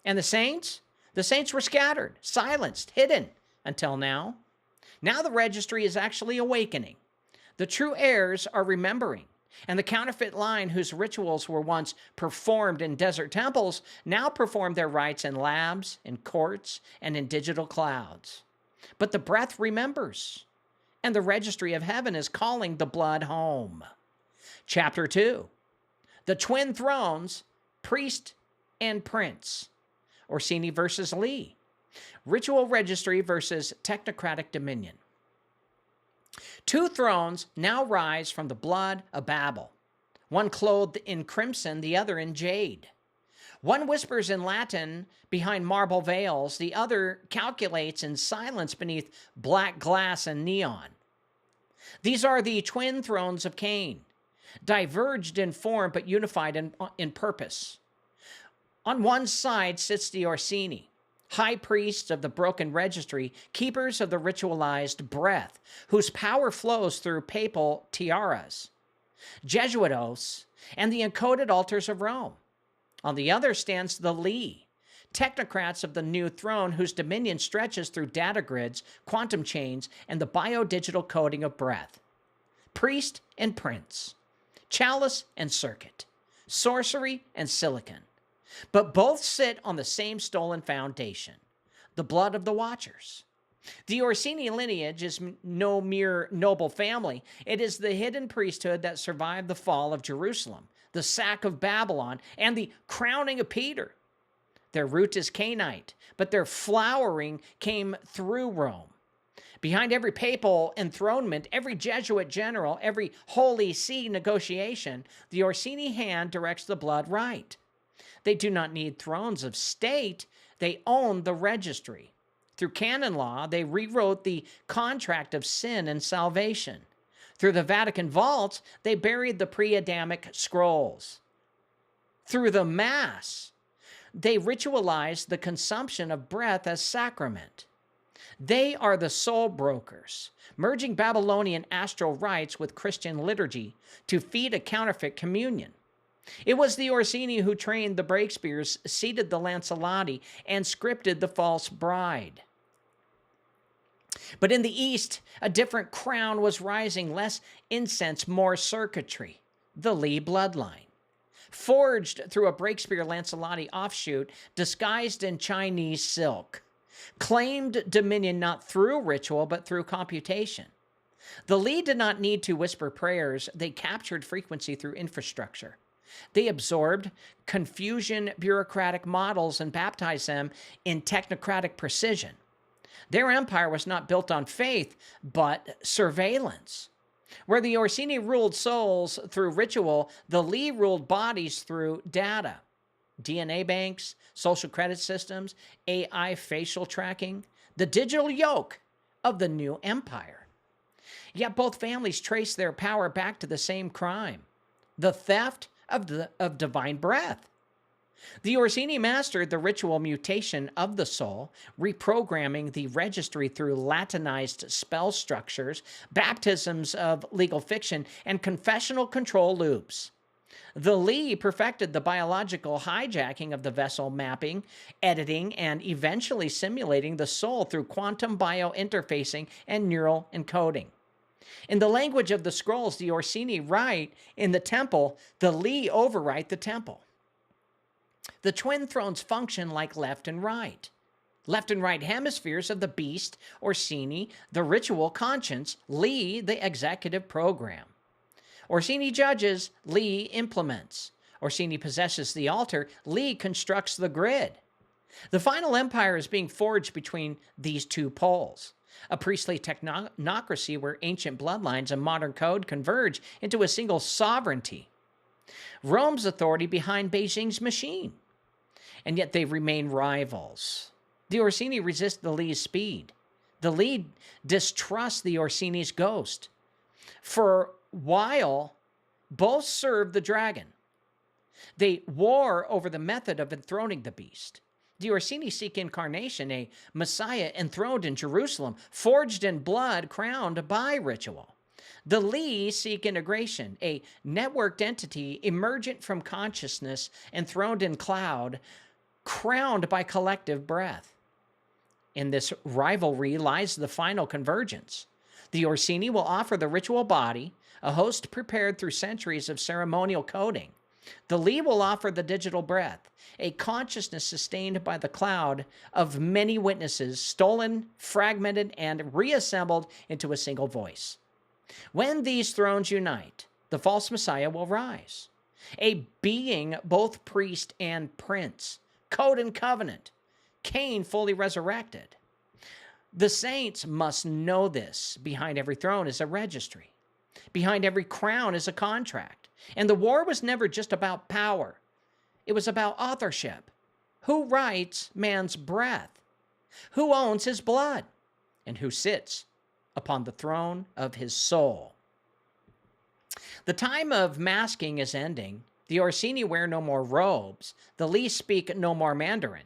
And the saints? The saints were scattered, silenced, hidden until now. Now the registry is actually awakening. The true heirs are remembering. And the counterfeit line whose rituals were once performed in desert temples now perform their rites in labs, in courts, and in digital clouds. But the breath remembers, and the registry of heaven is calling the blood home. Chapter 2, the twin thrones, priest and prince. Orsini versus Lee. Ritual registry versus technocratic dominion. Two thrones now rise from the blood of Babel, one clothed in crimson, the other in jade. One whispers in Latin behind marble veils, the other calculates in silence beneath black glass and neon. These are the twin thrones of Cain, diverged in form but unified in purpose. On one side sits the Orsini, high priests of the broken registry, keepers of the ritualized breath, whose power flows through papal tiaras, Jesuit oaths, and the encoded altars of Rome. On the other stands the Lee, technocrats of the new throne whose dominion stretches through data grids, quantum chains, and the biodigital coding of breath. Priest and prince, chalice and circuit, sorcery and silicon. But both sit on the same stolen foundation, the blood of the Watchers. The Orsini lineage is no mere noble family. It is the hidden priesthood that survived the fall of Jerusalem, the sack of Babylon, and the crowning of Peter. Their root is Cainite, but their flowering came through Rome. Behind every papal enthronement, every Jesuit general, every Holy See negotiation, the Orsini hand directs the blood right. They do not need thrones of state. They own the registry. Through canon law, they rewrote the contract of sin and salvation. Through the Vatican vaults, they buried the pre-Adamic scrolls. Through the Mass, they ritualized the consumption of breath as sacrament. They are the soul brokers, merging Babylonian astral rites with Christian liturgy to feed a counterfeit communion. It was the Orsini who trained the Breakspears, seated the Lancelotti, and scripted the false bride. But in the East, a different crown was rising, less incense, more circuitry, the Lee bloodline. Forged through a Breakspear Lancelotti offshoot, disguised in Chinese silk. Claimed dominion not through ritual, but through computation. The Lee did not need to whisper prayers. They captured frequency through infrastructure. They absorbed Confucian bureaucratic models and baptized them in technocratic precision. Their empire was not built on faith, but surveillance. Where the Orsini ruled souls through ritual, the Lee ruled bodies through data. DNA banks, social credit systems, AI facial tracking, the digital yoke of the new empire. Yet both families trace their power back to the same crime, the theft of divine breath. The Orsini mastered the ritual mutation of the soul, reprogramming the registry through Latinized spell structures, baptisms of legal fiction, and confessional control loops. The Lee perfected the biological hijacking of the vessel, mapping, editing, and eventually simulating the soul through quantum biointerfacing and neural encoding. In the language of the scrolls, the Orsini write in the temple, the Lee overwrite the temple. The twin thrones function like left and right hemispheres of the beast, Orsini, the ritual conscience, Lee, the executive program. Orsini judges, Lee implements. Orsini possesses the altar, Lee constructs the grid. The final empire is being forged between these two poles. a priestly technocracy where ancient bloodlines and modern code converge into a single sovereignty. Rome's authority behind Beijing's machine. And yet they remain rivals. The Orsini resist the Li's speed. The Li distrust the Orsini's ghost. For a while, both serve the dragon. They war over the method of enthroning the beast. The Orsini seek incarnation, a Messiah enthroned in Jerusalem, forged in blood, crowned by ritual. The Li seek integration, a networked entity emergent from consciousness, enthroned in cloud, crowned by collective breath. In this rivalry lies the final convergence. The Orsini will offer the ritual body, a host prepared through centuries of ceremonial coding. The Li will offer the digital breath, a consciousness sustained by the cloud of many witnesses, stolen, fragmented, and reassembled into a single voice. When these thrones unite, the false Messiah will rise, a being both priest and prince, code and covenant, Cain fully resurrected. The saints must know this. Behind every throne is a registry. Behind every crown is a contract. And the war was never just about power. It was about authorship. Who writes man's breath? Who owns his blood? And who sits upon the throne of his soul? The time of masking is ending. The Orsini wear no more robes. The Li speak no more Mandarin.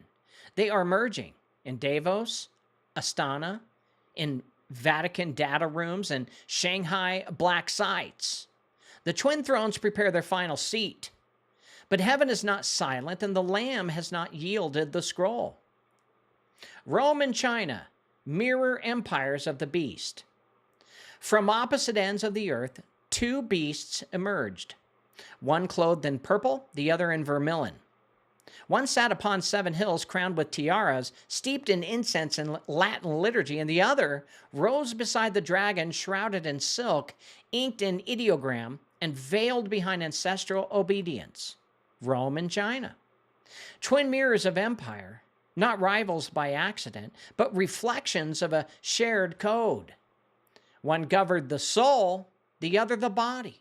They are merging in Davos, Astana, in Vatican data rooms, and Shanghai black sites. The twin thrones prepare their final seat. But heaven is not silent, and the Lamb has not yielded the scroll. Rome and China, mirror empires of the beast. From opposite ends of the earth, two beasts emerged, one clothed in purple, the other in vermilion. One sat upon 7 hills crowned with tiaras, steeped in incense and Latin liturgy, and the other rose beside the dragon, shrouded in silk, inked in ideogram, and veiled behind ancestral obedience. Rome and China. Twin mirrors of empire, not rivals by accident, but reflections of a shared code. One governed the soul, the other the body.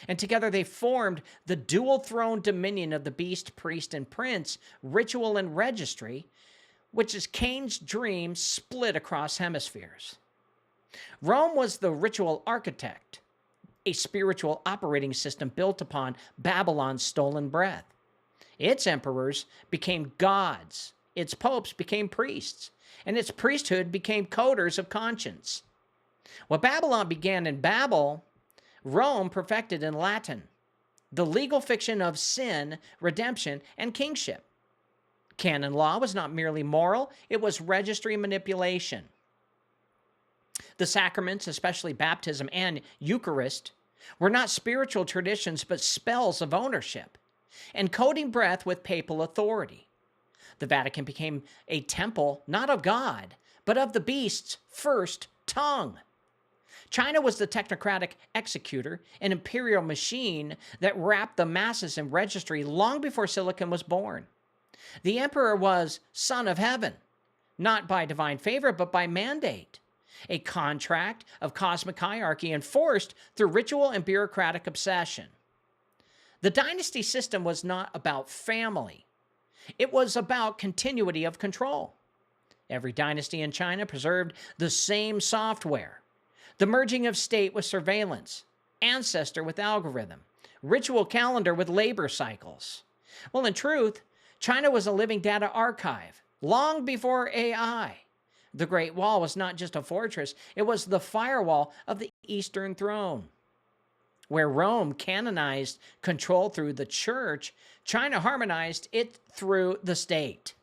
And together they formed the dual throne dominion of the beast, priest, and prince, ritual and registry, which is Cain's dream split across hemispheres. Rome was the ritual architect, a spiritual operating system built upon Babylon's stolen breath. Its emperors became gods, its popes became priests, and its priesthood became coders of conscience. What Babylon began in Babel, Rome perfected in Latin, the legal fiction of sin, redemption, and kingship. Canon law was not merely moral, it was registry manipulation. The sacraments, especially baptism and Eucharist, were not spiritual traditions but spells of ownership, encoding breath with papal authority. The Vatican became a temple not of God, but of the beast's first tongue. China was the technocratic executor, an imperial machine that wrapped the masses in registry long before Silicon was born. The emperor was son of heaven, not by divine favor, but by mandate, a contract of cosmic hierarchy enforced through ritual and bureaucratic obsession. The dynasty system was not about family. It was about continuity of control. Every dynasty in China preserved the same software. The merging of state with surveillance, ancestor with algorithm, ritual calendar with labor cycles. Well, in truth, China was a living data archive long before AI. The Great Wall was not just a fortress, it was the firewall of the Eastern Throne. Where Rome canonized control through the church, China harmonized it through the state.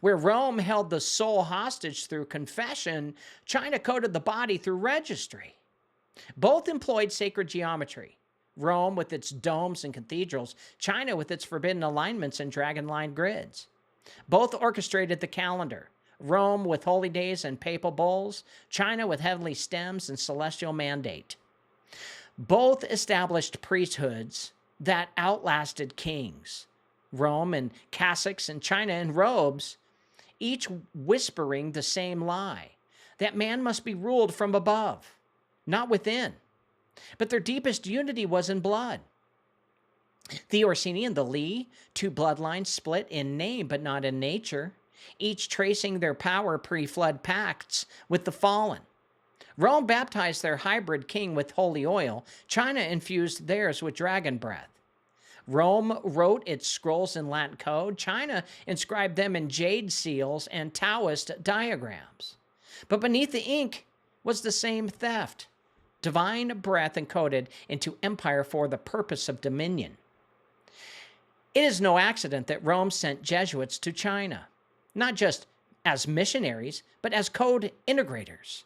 Where Rome held the soul hostage through confession, China coded the body through registry. Both employed sacred geometry. Rome with its domes and cathedrals, China with its forbidden alignments and dragon-lined grids. Both orchestrated the calendar. Rome with holy days and papal bulls, China with heavenly stems and celestial mandate. Both established priesthoods that outlasted kings. Rome in cassocks and China in robes, each whispering the same lie. that man must be ruled from above, not within. But their deepest unity was in blood. The Orsini and the Li, two bloodlines split in name but not in nature, each tracing their power pre-flood pacts with the fallen. Rome baptized their hybrid king with holy oil. China infused theirs with dragon breath. Rome wrote its scrolls in Latin code. China inscribed them in jade seals and Taoist diagrams. But beneath the ink was the same theft. Divine breath encoded into empire for the purpose of dominion. It is no accident that Rome sent Jesuits to China, not just as missionaries, but as code integrators.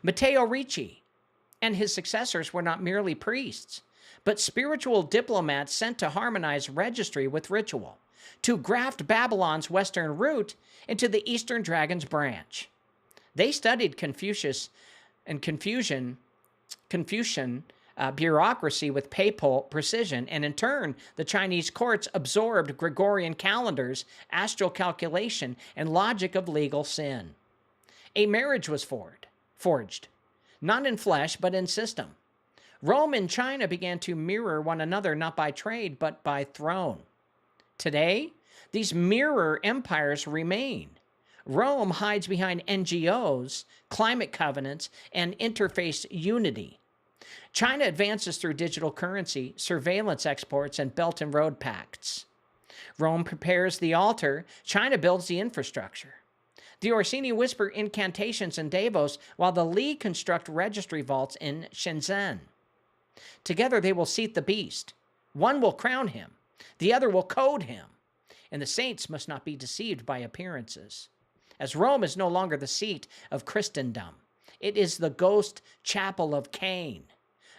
Matteo Ricci and his successors were not merely priests, but spiritual diplomats sent to harmonize registry with ritual, to graft Babylon's western root into the eastern dragon's branch. They studied Confucius and Confucian bureaucracy with papal precision, and in turn, the Chinese courts absorbed Gregorian calendars, astral calculation, and logic of legal sin. A marriage was forged, not in flesh, but in system. Rome and China began to mirror one another not by trade, but by throne. Today, these mirror empires remain. Rome hides behind NGOs, climate covenants, and interface unity. China advances through digital currency, surveillance exports, and Belt and Road pacts. Rome prepares the altar. China builds the infrastructure. The Orsini whisper incantations in Davos, while the Li construct registry vaults in Shenzhen. Together they will seat the beast. One will crown him. The other will code him. And the saints must not be deceived by appearances. As Rome is no longer the seat of Christendom, it is the ghost chapel of Cain.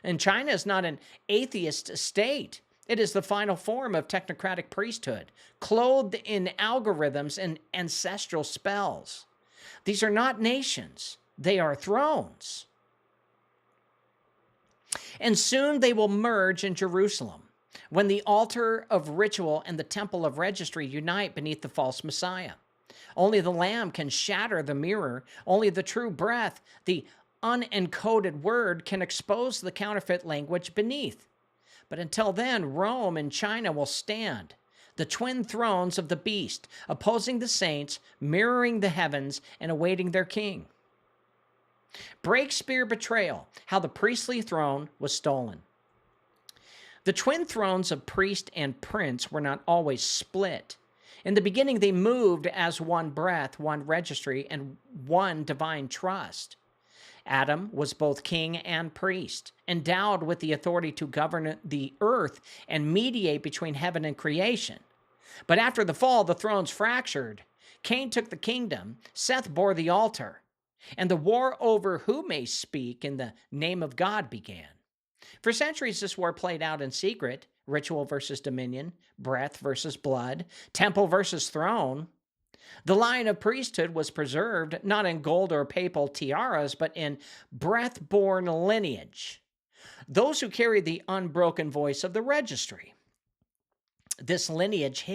And China is not an atheist state. It is the final form of technocratic priesthood, clothed in algorithms and ancestral spells. These are not nations. They are thrones. And soon they will merge in Jerusalem, when the altar of ritual and the temple of registry unite beneath the false Messiah. Only the Lamb can shatter the mirror. Only the true breath, the unencoded word, can expose the counterfeit language beneath. But until then, Rome and China will stand, the twin thrones of the beast, opposing the saints, mirroring the heavens, and awaiting their king. Breakspear betrayal, how the priestly throne was stolen. The twin thrones of priest and prince were not always split. In the beginning, they moved as one breath, one registry, and one divine trust. Adam was both king and priest, endowed with the authority to govern the earth and mediate between heaven and creation. But after the fall, the thrones fractured. Cain took the kingdom, Seth bore the altar, and the war over who may speak in the name of God began. For centuries, this war played out in secret: ritual versus dominion, breath versus blood, temple versus throne. The line of priesthood was preserved not in gold or papal tiaras, but in breath-born lineage, those who carried the unbroken voice of the registry. This lineage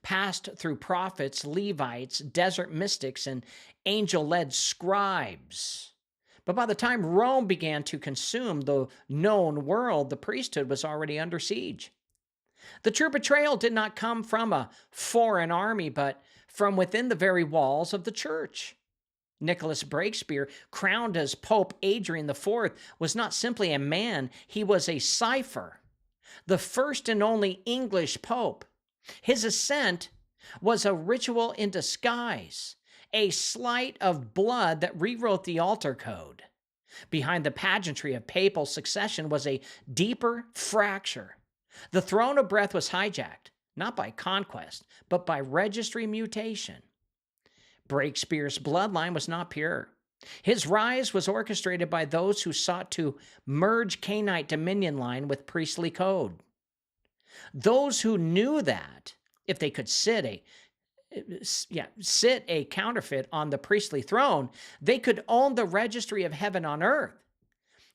passed through prophets, Levites, desert mystics, and angel-led scribes. But by the time Rome began to consume the known world, the priesthood was already under siege. The true betrayal did not come from a foreign army, but from within the very walls of the church. Nicholas Breakspear, crowned as Pope Adrian IV, was not simply a man, he was a cipher, the first and only English pope. His ascent was a ritual in disguise, a sleight of blood that rewrote the altar code. Behind the pageantry of papal succession was a deeper fracture. The throne of breath was hijacked, not by conquest, but by registry mutation. Breakspear's bloodline was not pure. His rise was orchestrated by those who sought to merge Cainite dominion line with priestly code. Those who knew that if they could sit a counterfeit on the priestly throne, they could own the registry of heaven on earth.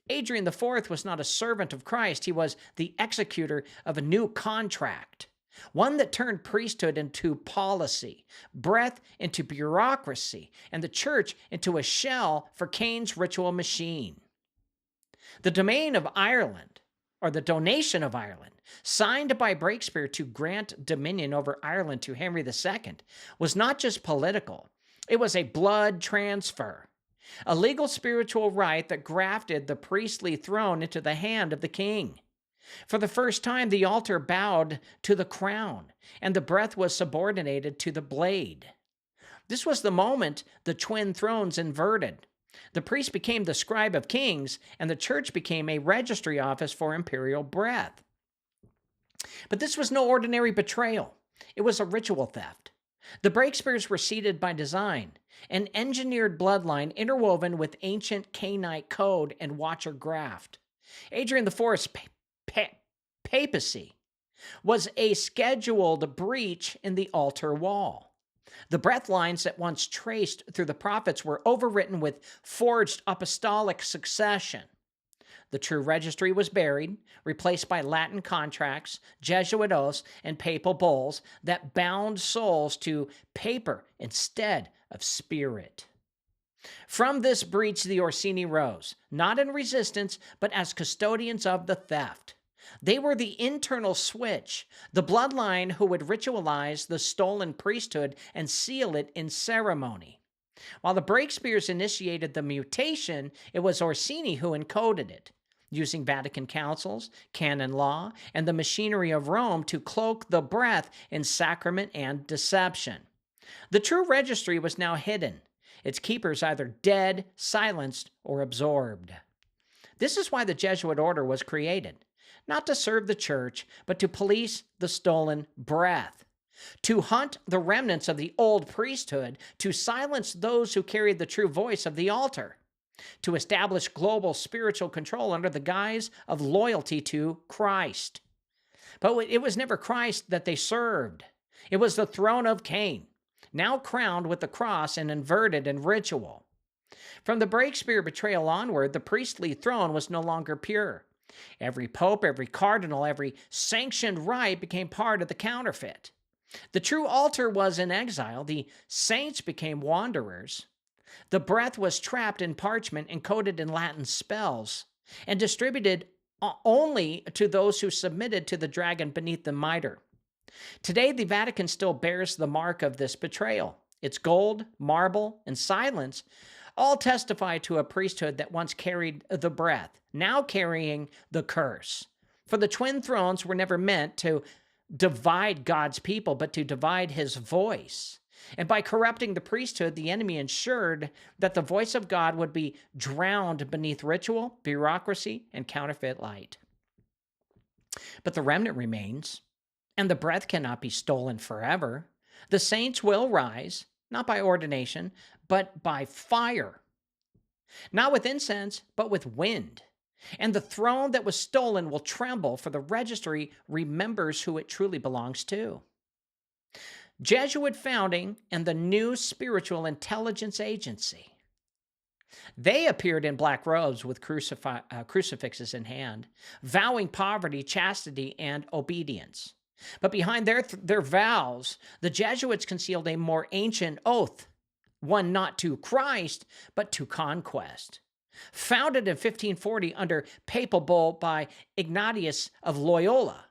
Adrian IV was not a servant of Christ. He was the executor of a new contract. one that turned priesthood into policy, breath into bureaucracy, and the church into a shell for Cain's ritual machine. The domain of Ireland, or the donation of Ireland, signed by Breakspear to grant dominion over Ireland to Henry II, was not just political, it was a blood transfer, a legal spiritual right that grafted the priestly throne into the hand of the king. For the first time, the altar bowed to the crown, and the breath was subordinated to the blade. This was the moment the twin thrones inverted. The priest became the scribe of kings, and the church became a registry office for imperial breath. But this was no ordinary betrayal. It was a ritual theft. The Breakspears were seated by design, an engineered bloodline interwoven with ancient Cainite code and watcher graft. Adrian IV's papacy was a scheduled breach in the altar wall. The breath lines that once traced through the prophets were overwritten with forged apostolic succession. The true registry was buried, replaced by Latin contracts, Jesuit oaths, and papal bulls that bound souls to paper instead of spirit. From this breach, the Orsini rose, not in resistance, but as custodians of the theft. They were the internal switch, the bloodline who would ritualize the stolen priesthood and seal it in ceremony. While the Breakspears initiated the mutation, it was Orsini who encoded it, using Vatican councils, canon law, and the machinery of Rome to cloak the breath in sacrament and deception. The true registry was now hidden, its keepers either dead, silenced, or absorbed. This is why the Jesuit order was created. Not to serve the church, but to police the stolen breath, to hunt the remnants of the old priesthood, to silence those who carried the true voice of the altar, to establish global spiritual control under the guise of loyalty to Christ. But it was never Christ that they served. It was the throne of Cain, now crowned with the cross and inverted in ritual. From the Breakspear betrayal onward, the priestly throne was no longer pure. Every pope, every cardinal, every sanctioned rite became part of the counterfeit. The true altar was in exile. The saints became wanderers. The breath was trapped in parchment encoded in Latin spells and distributed only to those who submitted to the dragon beneath the mitre. Today, the Vatican still bears the mark of this betrayal. Its gold, marble, and silence all testify to a priesthood that once carried the breath, now carrying the curse. For the twin thrones were never meant to divide God's people, but to divide his voice. And by corrupting the priesthood, the enemy ensured that the voice of God would be drowned beneath ritual, bureaucracy, and counterfeit light. But the remnant remains, and the breath cannot be stolen forever. The saints will rise, not by ordination, but by fire. Not with incense, but with wind. And the throne that was stolen will tremble, for the registry remembers who it truly belongs to. Jesuit founding and the new spiritual intelligence agency. They appeared in black robes with crucifixes in hand, vowing poverty, chastity, and obedience. But behind their vows, the Jesuits concealed a more ancient oath, one not to Christ, but to conquest. Founded in 1540 under papal bull by Ignatius of Loyola,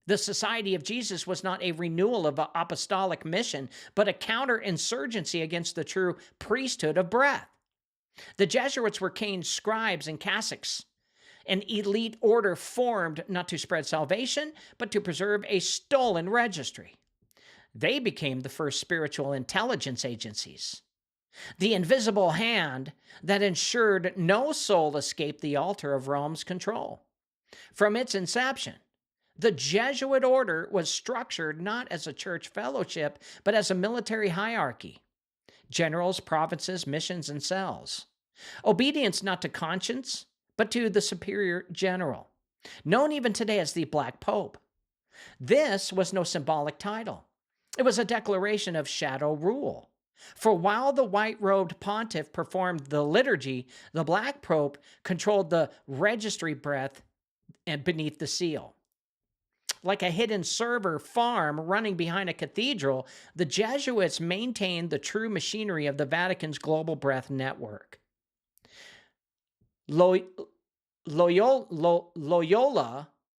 the Society of Jesus was not a renewal of an apostolic mission, but a counterinsurgency against the true priesthood of breath. The Jesuits were Cain's scribes and caciques, an elite order formed not to spread salvation, but to preserve a stolen registry. They became the first spiritual intelligence agencies, the invisible hand that ensured no soul escaped the altar of Rome's control. From its inception, the Jesuit order was structured not as a church fellowship, but as a military hierarchy. Generals, provinces, missions, and cells. Obedience not to conscience, but to the superior general, known even today as the Black Pope. This was no symbolic title. It was a declaration of shadow rule. For while the white-robed pontiff performed the liturgy, the Black Pope controlled the registry breath and beneath the seal. Like a hidden server farm running behind a cathedral, the Jesuits maintained the true machinery of the Vatican's global breath network. Loyola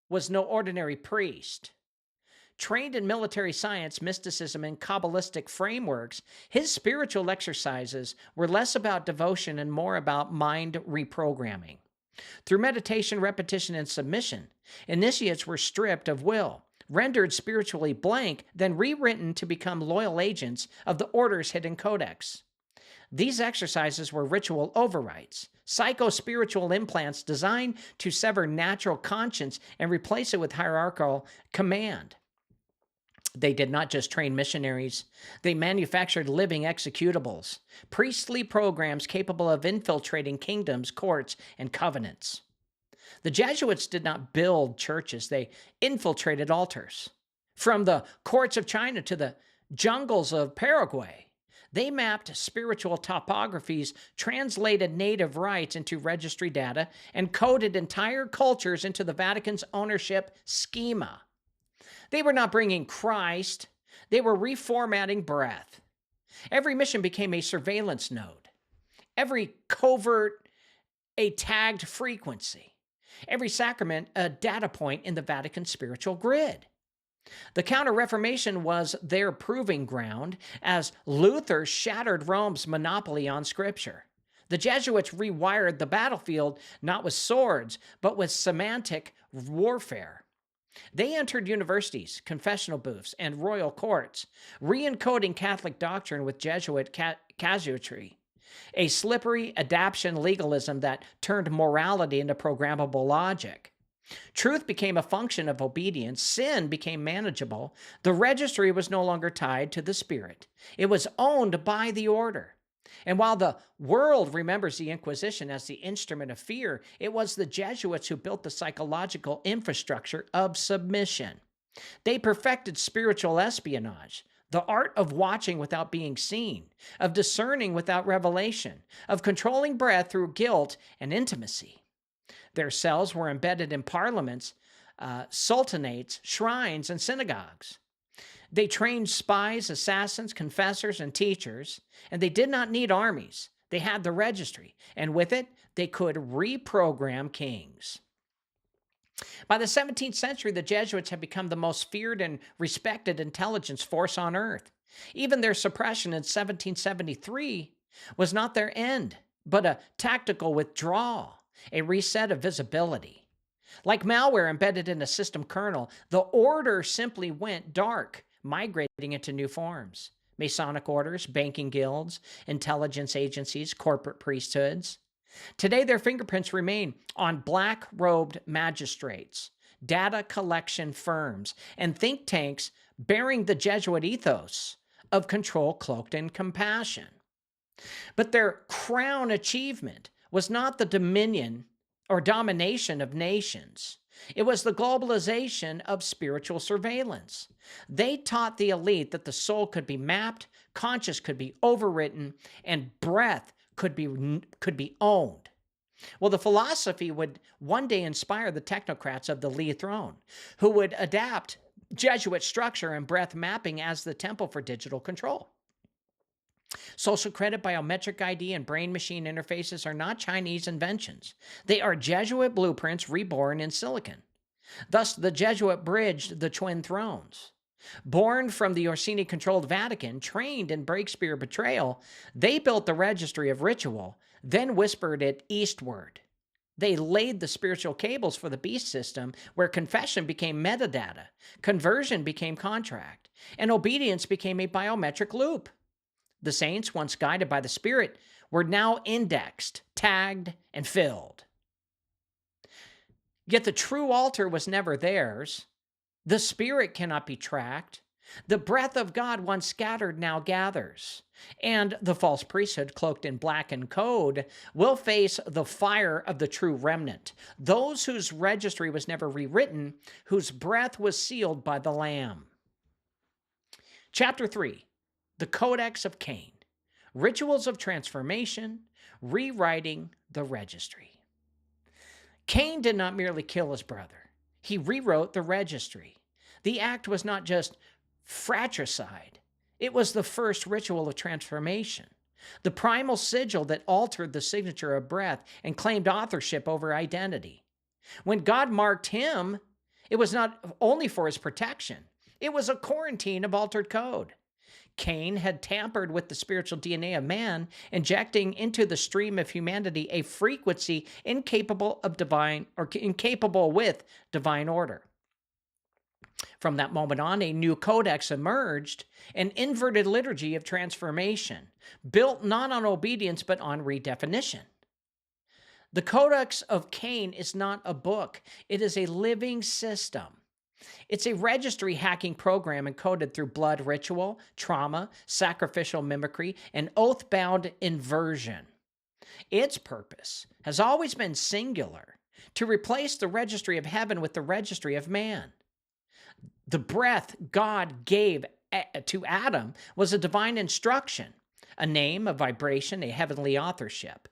was no ordinary priest. Trained in military science, mysticism, and Kabbalistic frameworks, his spiritual exercises were less about devotion and more about mind reprogramming. Through meditation, repetition, and submission, initiates were stripped of will, rendered spiritually blank, then rewritten to become loyal agents of the order's hidden codex. These exercises were ritual overrides, psycho-spiritual implants designed to sever natural conscience and replace it with hierarchical command. They did not just train missionaries. They manufactured living executables, priestly programs capable of infiltrating kingdoms, courts, and covenants. The Jesuits did not build churches. They infiltrated altars. From the courts of China to the jungles of Paraguay, they mapped spiritual topographies, translated native rites into registry data, and coded entire cultures into the Vatican's ownership schema. They were not bringing Christ. They were reformatting breath. Every mission became a surveillance node. Every covert, a tagged frequency. Every sacrament, a data point in the Vatican spiritual grid. The Counter-Reformation was their proving ground as Luther shattered Rome's monopoly on Scripture. The Jesuits rewired the battlefield not with swords, but with semantic warfare. They entered universities, confessional booths, and royal courts, re-encoding Catholic doctrine with Jesuit casuistry, a slippery adaptation legalism that turned morality into programmable logic. Truth became a function of obedience. Sin became manageable. The registry was no longer tied to the spirit. It was owned by the order. And while the world remembers the Inquisition as the instrument of fear, it was the Jesuits who built the psychological infrastructure of submission. They perfected spiritual espionage, the art of watching without being seen, of discerning without revelation, of controlling breath through guilt and intimacy. Their cells were embedded in parliaments, sultanates, shrines, and synagogues. They trained spies, assassins, confessors, and teachers, and they did not need armies. They had the registry, and with it, they could reprogram kings. By the 17th century, the Jesuits had become the most feared and respected intelligence force on earth. Even their suppression in 1773 was not their end, but a tactical withdrawal, a reset of visibility. Like malware embedded in a system kernel, the order simply went dark, migrating into new forms. Masonic orders, banking guilds, intelligence agencies, corporate priesthoods. Today, their fingerprints remain on black-robed magistrates, data collection firms, and think tanks bearing the Jesuit ethos of control cloaked in compassion. But their crown achievement was not the dominion or domination of nations. It was the globalization of spiritual surveillance. They taught the elite that the soul could be mapped, conscious could be overwritten, and breath could be owned. Well, the philosophy would one day inspire the technocrats of the Lee throne, who would adapt Jesuit structure and breath mapping as the temple for digital control. Social credit, biometric ID, and brain-machine interfaces are not Chinese inventions. They are Jesuit blueprints reborn in silicon. Thus, the Jesuit bridged the twin thrones. Born from the Orsini-controlled Vatican, trained in Breakspire betrayal, they built the registry of ritual, then whispered it eastward. They laid the spiritual cables for the beast system, where confession became metadata, conversion became contract, and obedience became a biometric loop. The saints, once guided by the Spirit, were now indexed, tagged, and filled. Yet the true altar was never theirs. The Spirit cannot be tracked. The breath of God, once scattered, now gathers. And the false priesthood, cloaked in black and code, will face the fire of the true remnant, those whose registry was never rewritten, whose breath was sealed by the Lamb. Chapter 3. The Codex of Cain, Rituals of Transformation, Rewriting the Registry. Cain did not merely kill his brother. He rewrote the registry. The act was not just fratricide, it was the first ritual of transformation, the primal sigil that altered the signature of breath and claimed authorship over identity. When God marked him, it was not only for his protection, it was a quarantine of altered code. Cain had tampered with the spiritual DNA of man, injecting into the stream of humanity a frequency incapable with divine order. From that moment on, a new codex emerged, an inverted liturgy of transformation, built not on obedience but on redefinition. The Codex of Cain is not a book, it is a living system. It's a registry hacking program encoded through blood ritual, trauma, sacrificial mimicry, and oath-bound inversion. Its purpose has always been singular, to replace the registry of heaven with the registry of man. The breath God gave to Adam was a divine instruction, a name, a vibration, a heavenly authorship.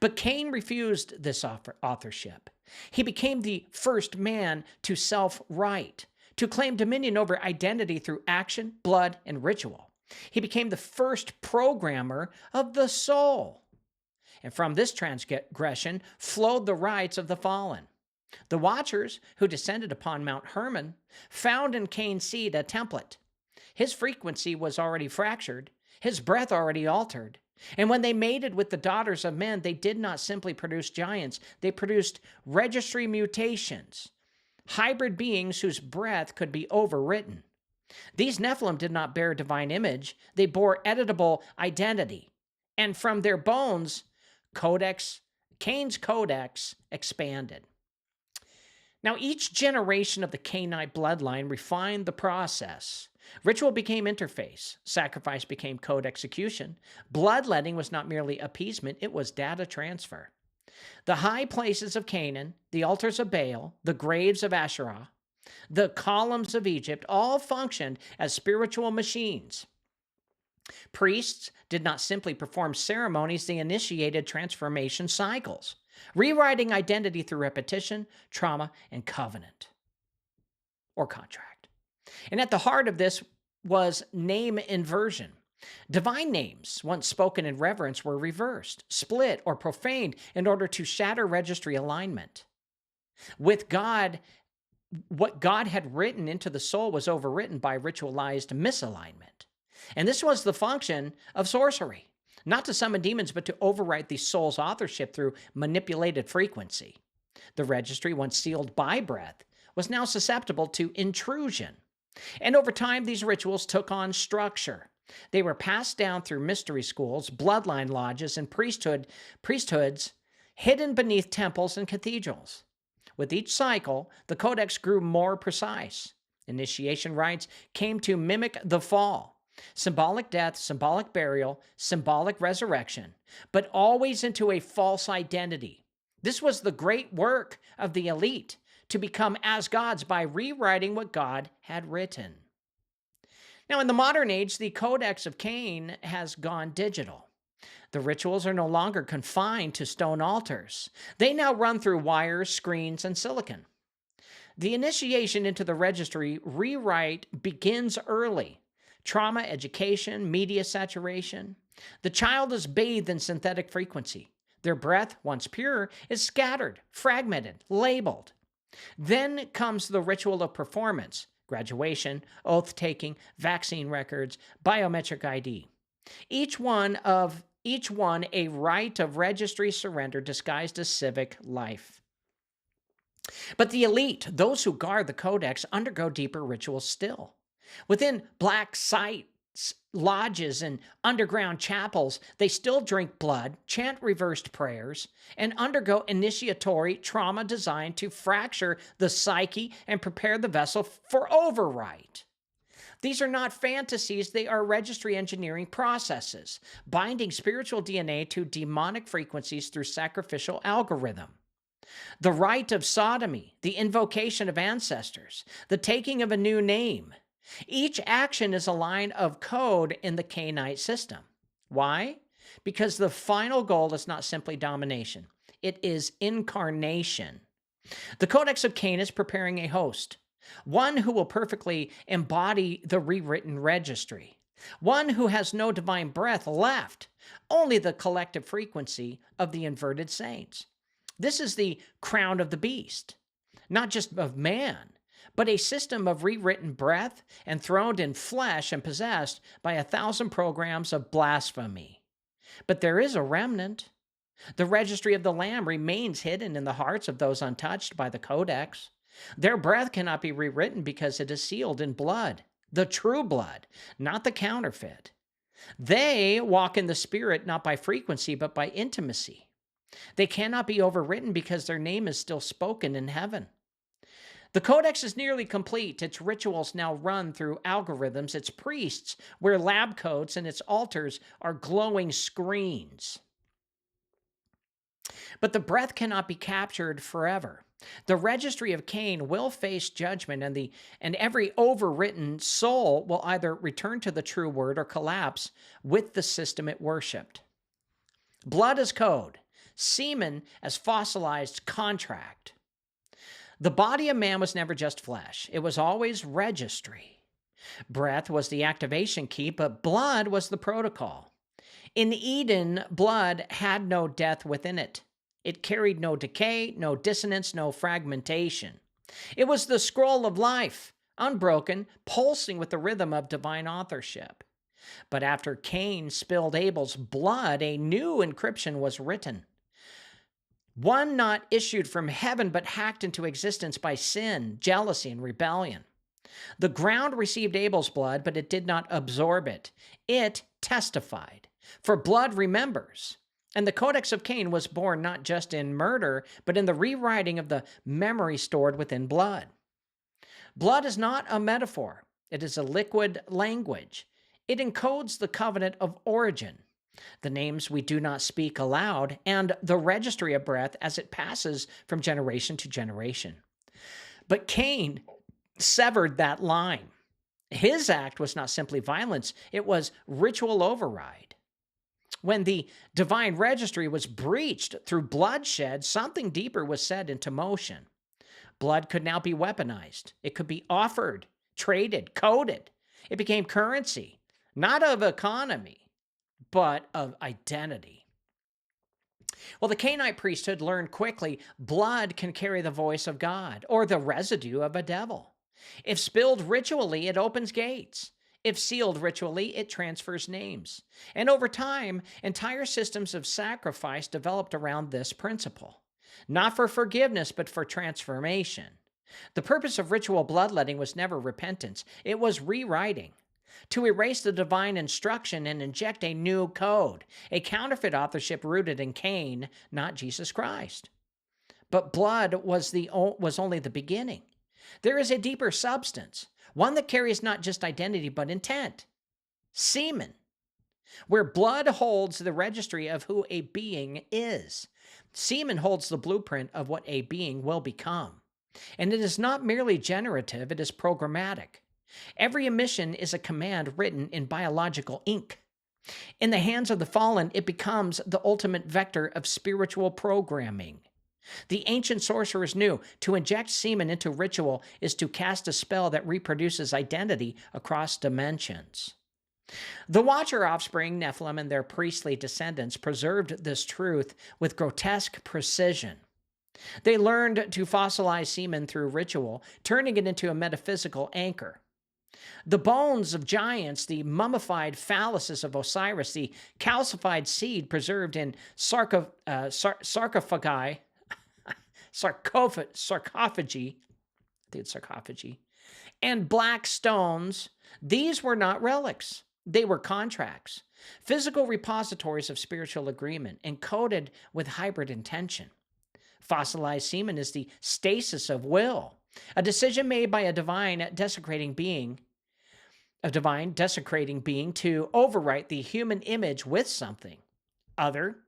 But Cain refused this authorship. He became the first man to self-right, to claim dominion over identity through action, blood, and ritual. He became the first programmer of the soul. And from this transgression flowed the rights of the fallen. The Watchers, who descended upon Mount Hermon, found in Cain's seed a template. His frequency was already fractured, his breath already altered. And when they mated with the daughters of men, they did not simply produce giants, they produced registry mutations, hybrid beings whose breath could be overwritten. These Nephilim did not bear divine image, they bore editable identity. And from their bones, Cain's codex expanded. Now, each generation of the Cainite bloodline refined the process. Ritual became interface. Sacrifice became code execution. Bloodletting was not merely appeasement, it was data transfer. The high places of Canaan, the altars of Baal, the graves of Asherah, the columns of Egypt all functioned as spiritual machines. Priests did not simply perform ceremonies, they initiated transformation cycles, rewriting identity through repetition, trauma, and covenant or contract. And at the heart of this was name inversion. Divine names, once spoken in reverence, were reversed, split, or profaned in order to shatter registry alignment. With God, what God had written into the soul was overwritten by ritualized misalignment. And this was the function of sorcery, not to summon demons, but to overwrite the soul's authorship through manipulated frequency. The registry, once sealed by breath, was now susceptible to intrusion. And over time, these rituals took on structure. They were passed down through mystery schools, bloodline lodges, and priesthoods hidden beneath temples and cathedrals. With each cycle, the codex grew more precise. Initiation rites came to mimic the fall. Symbolic death, symbolic burial, symbolic resurrection, but always into a false identity. This was the great work of the elite, to become as gods by rewriting what God had written. Now, in the modern age, the Codex of Cain has gone digital. The rituals are no longer confined to stone altars. They now run through wires, screens, and silicon. The initiation into the registry rewrite begins early. Trauma, education, media saturation. The child is bathed in synthetic frequency. Their breath, once pure, is scattered, fragmented, labeled. Then comes the ritual of performance, graduation, oath-taking, vaccine records, biometric ID. Each one a rite of registry surrender disguised as civic life. But the elite, those who guard the codex, undergo deeper rituals still. Within black sites, lodges, and underground chapels, they still drink blood, chant reversed prayers, and undergo initiatory trauma designed to fracture the psyche and prepare the vessel for overwrite. These are not fantasies, they are registry engineering processes, binding spiritual DNA to demonic frequencies through sacrificial algorithm. The rite of sodomy, the invocation of ancestors, the taking of a new name. Each action is a line of code in the Cainite system. Why? Because the final goal is not simply domination. It is incarnation. The Codex of Cain is preparing a host, one who will perfectly embody the rewritten registry, one who has no divine breath left, only the collective frequency of the inverted saints. This is the crown of the beast, not just of man, but a system of rewritten breath enthroned in flesh and possessed by 1,000 programs of blasphemy. But there is a remnant. The registry of the Lamb remains hidden in the hearts of those untouched by the codex. Their breath cannot be rewritten because it is sealed in blood, the true blood, not the counterfeit. They walk in the Spirit not by frequency, but by intimacy. They cannot be overwritten because their name is still spoken in heaven. The codex is nearly complete. Its rituals now run through algorithms. Its priests wear lab coats, and its altars are glowing screens. But the breath cannot be captured forever. The registry of Cain will face judgment, and every overwritten soul will either return to the true word or collapse with the system it worshipped. Blood as code, semen as fossilized contract. The body of man was never just flesh. It was always registry. Breath was the activation key, but blood was the protocol. In Eden, blood had no death within it. It carried no decay, no dissonance, no fragmentation. It was the scroll of life, unbroken, pulsing with the rhythm of divine authorship. But after Cain spilled Abel's blood, a new encryption was written. One not issued from heaven, but hacked into existence by sin, jealousy, and rebellion. The ground received Abel's blood, but it did not absorb it. It testified. For blood remembers. And the Codex of Cain was born not just in murder, but in the rewriting of the memory stored within blood. Blood is not a metaphor. It is a liquid language. It encodes the covenant of origin, the names we do not speak aloud, and the registry of breath as it passes from generation to generation. But Cain severed that line. His act was not simply violence, it was ritual override. When the divine registry was breached through bloodshed, something deeper was set into motion. Blood could now be weaponized. It could be offered, traded, coded. It became currency, not of economy, but of identity. Well, the Cainite priesthood learned quickly blood can carry the voice of God or the residue of a devil. If spilled ritually, it opens gates. If sealed ritually, it transfers names. And over time, entire systems of sacrifice developed around this principle. Not for forgiveness, but for transformation. The purpose of ritual bloodletting was never repentance. It was rewriting. To erase the divine instruction and inject a new code, a counterfeit authorship rooted in Cain, not Jesus Christ. But blood was only the beginning. There is a deeper substance, one that carries not just identity but intent. Semen, where blood holds the registry of who a being is. Semen holds the blueprint of what a being will become. And it is not merely generative, it is programmatic. Every emission is a command written in biological ink. In the hands of the fallen, it becomes the ultimate vector of spiritual programming. The ancient sorcerers knew to inject semen into ritual is to cast a spell that reproduces identity across dimensions. The Watcher offspring, Nephilim, and their priestly descendants preserved this truth with grotesque precision. They learned to fossilize semen through ritual, turning it into a metaphysical anchor. The bones of giants, the mummified phalluses of Osiris, the calcified seed preserved in sarcophagi, and black stones, these were not relics. They were contracts, physical repositories of spiritual agreement, encoded with hybrid intention. Fossilized semen is the stasis of will, a decision made by a divine desecrating being to overwrite the human image with something other.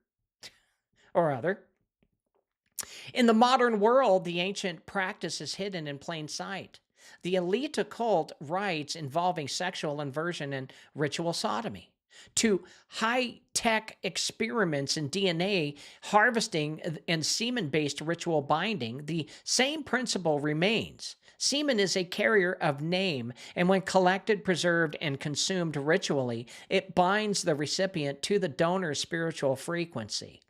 In the modern world, the ancient practice is hidden in plain sight. The elite occult rites involving sexual inversion and ritual sodomy, to high-tech experiments in DNA harvesting and semen-based ritual binding, the same principle remains. Semen is a carrier of name, and when collected, preserved, and consumed ritually, it binds the recipient to the donor's spiritual frequency.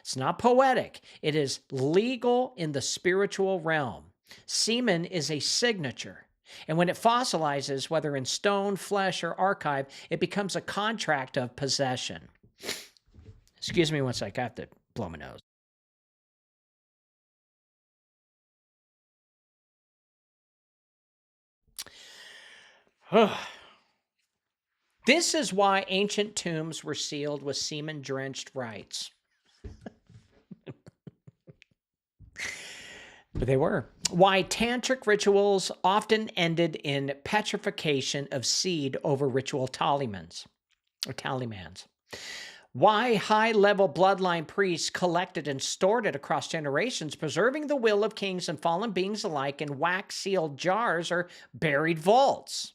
It's not poetic, it is legal in the spiritual realm. Semen is a signature, and when it fossilizes, whether in stone, flesh, or archive, it becomes a contract of possession. Excuse me one sec, I have to blow my nose. This is why ancient tombs were sealed with semen-drenched rites. But they were. Why tantric rituals often ended in petrification of seed over ritual talismans. Why high-level bloodline priests collected and stored it across generations, preserving the will of kings and fallen beings alike in wax-sealed jars or buried vaults.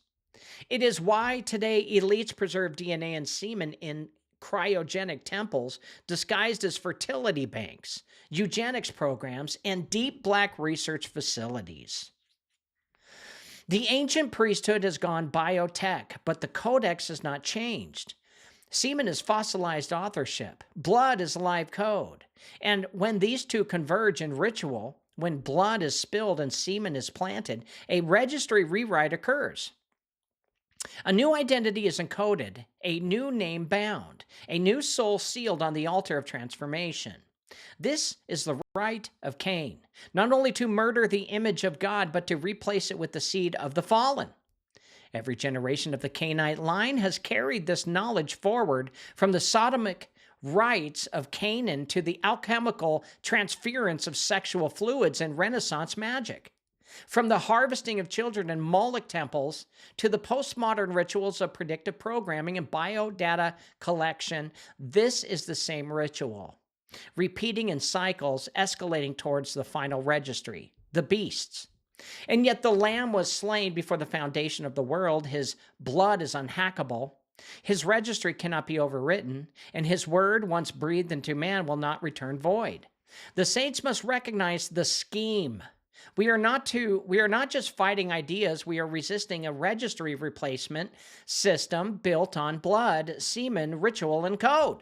It is why today elites preserve DNA and semen in cryogenic temples disguised as fertility banks, eugenics programs, and deep black research facilities. The ancient priesthood has gone biotech, but the codex has not changed. Semen is fossilized authorship. Blood is live code. And when these two converge in ritual, when blood is spilled and semen is planted, a registry rewrite occurs. A new identity is encoded, a new name bound, a new soul sealed on the altar of transformation. This is the right of Cain, not only to murder the image of God, but to replace it with the seed of the fallen. Every generation of the Cainite line has carried this knowledge forward from the sodomic rites of Canaan to the alchemical transference of sexual fluids and Renaissance magic. From the harvesting of children in Moloch temples to the postmodern rituals of predictive programming and biodata collection, this is the same ritual, repeating in cycles, escalating towards the final registry, the beasts. And yet the Lamb was slain before the foundation of the world. His blood is unhackable. His registry cannot be overwritten, and his word, once breathed into man, will not return void. The saints must recognize the scheme. We are not just fighting ideas, we are resisting a registry replacement system built on blood, semen, ritual, and code.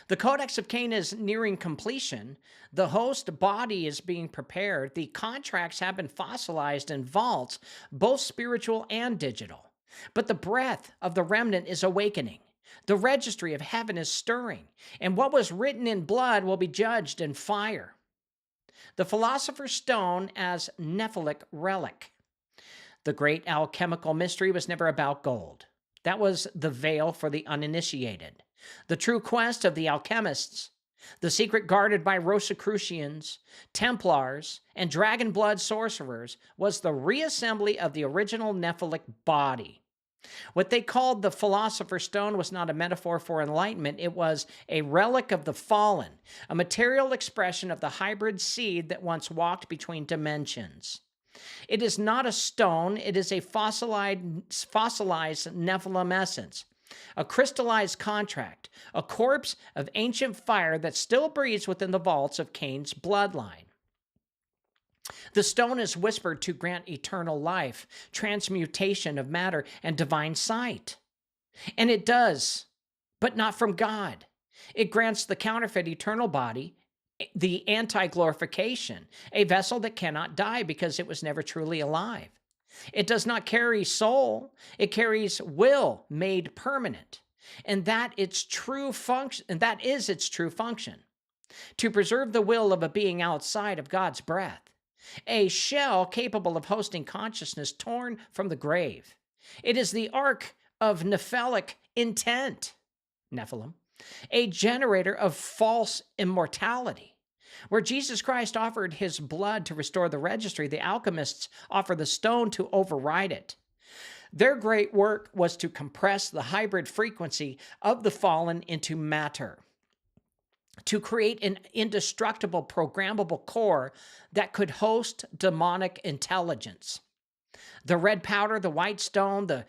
The Codex of Cain is nearing completion. The host body is being prepared. The contracts have been fossilized in vaults, both spiritual and digital. But the breath of the remnant is awakening. The registry of heaven is stirring, and what was written in blood will be judged in fire. The philosopher's stone as Nephilic relic. The great alchemical mystery was never about gold. That was the veil for the uninitiated. The true quest of the alchemists, the secret guarded by Rosicrucians, Templars, and dragon blood sorcerers, was the reassembly of the original Nephilic body. What they called the philosopher's stone was not a metaphor for enlightenment. It was a relic of the fallen, a material expression of the hybrid seed that once walked between dimensions. It is not a stone. It is a fossilized Nephilim essence, a crystallized contract, a corpse of ancient fire that still breathes within the vaults of Cain's bloodline. The stone is whispered to grant eternal life, transmutation of matter, and divine sight. And it does, but not from God. It grants the counterfeit eternal body, the anti-glorification, a vessel that cannot die because it was never truly alive. It does not carry soul, it carries will made permanent. And that is its true function, to preserve the will of a being outside of God's breath. A shell capable of hosting consciousness torn from the grave. It is the ark of Nephilic intent, Nephilim, a generator of false immortality. Where Jesus Christ offered his blood to restore the registry, the alchemists offer the stone to override it. Their great work was to compress the hybrid frequency of the fallen into matter, to create an indestructible, programmable core that could host demonic intelligence. The red powder, the white stone, the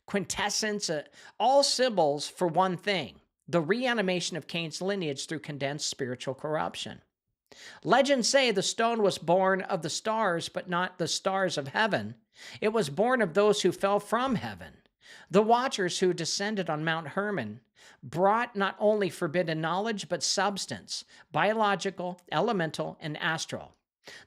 quintessence, all symbols for one thing, the reanimation of Cain's lineage through condensed spiritual corruption. Legends say the stone was born of the stars, but not the stars of heaven. It was born of those who fell from heaven. The watchers who descended on Mount Hermon brought not only forbidden knowledge, but substance, biological, elemental, and astral.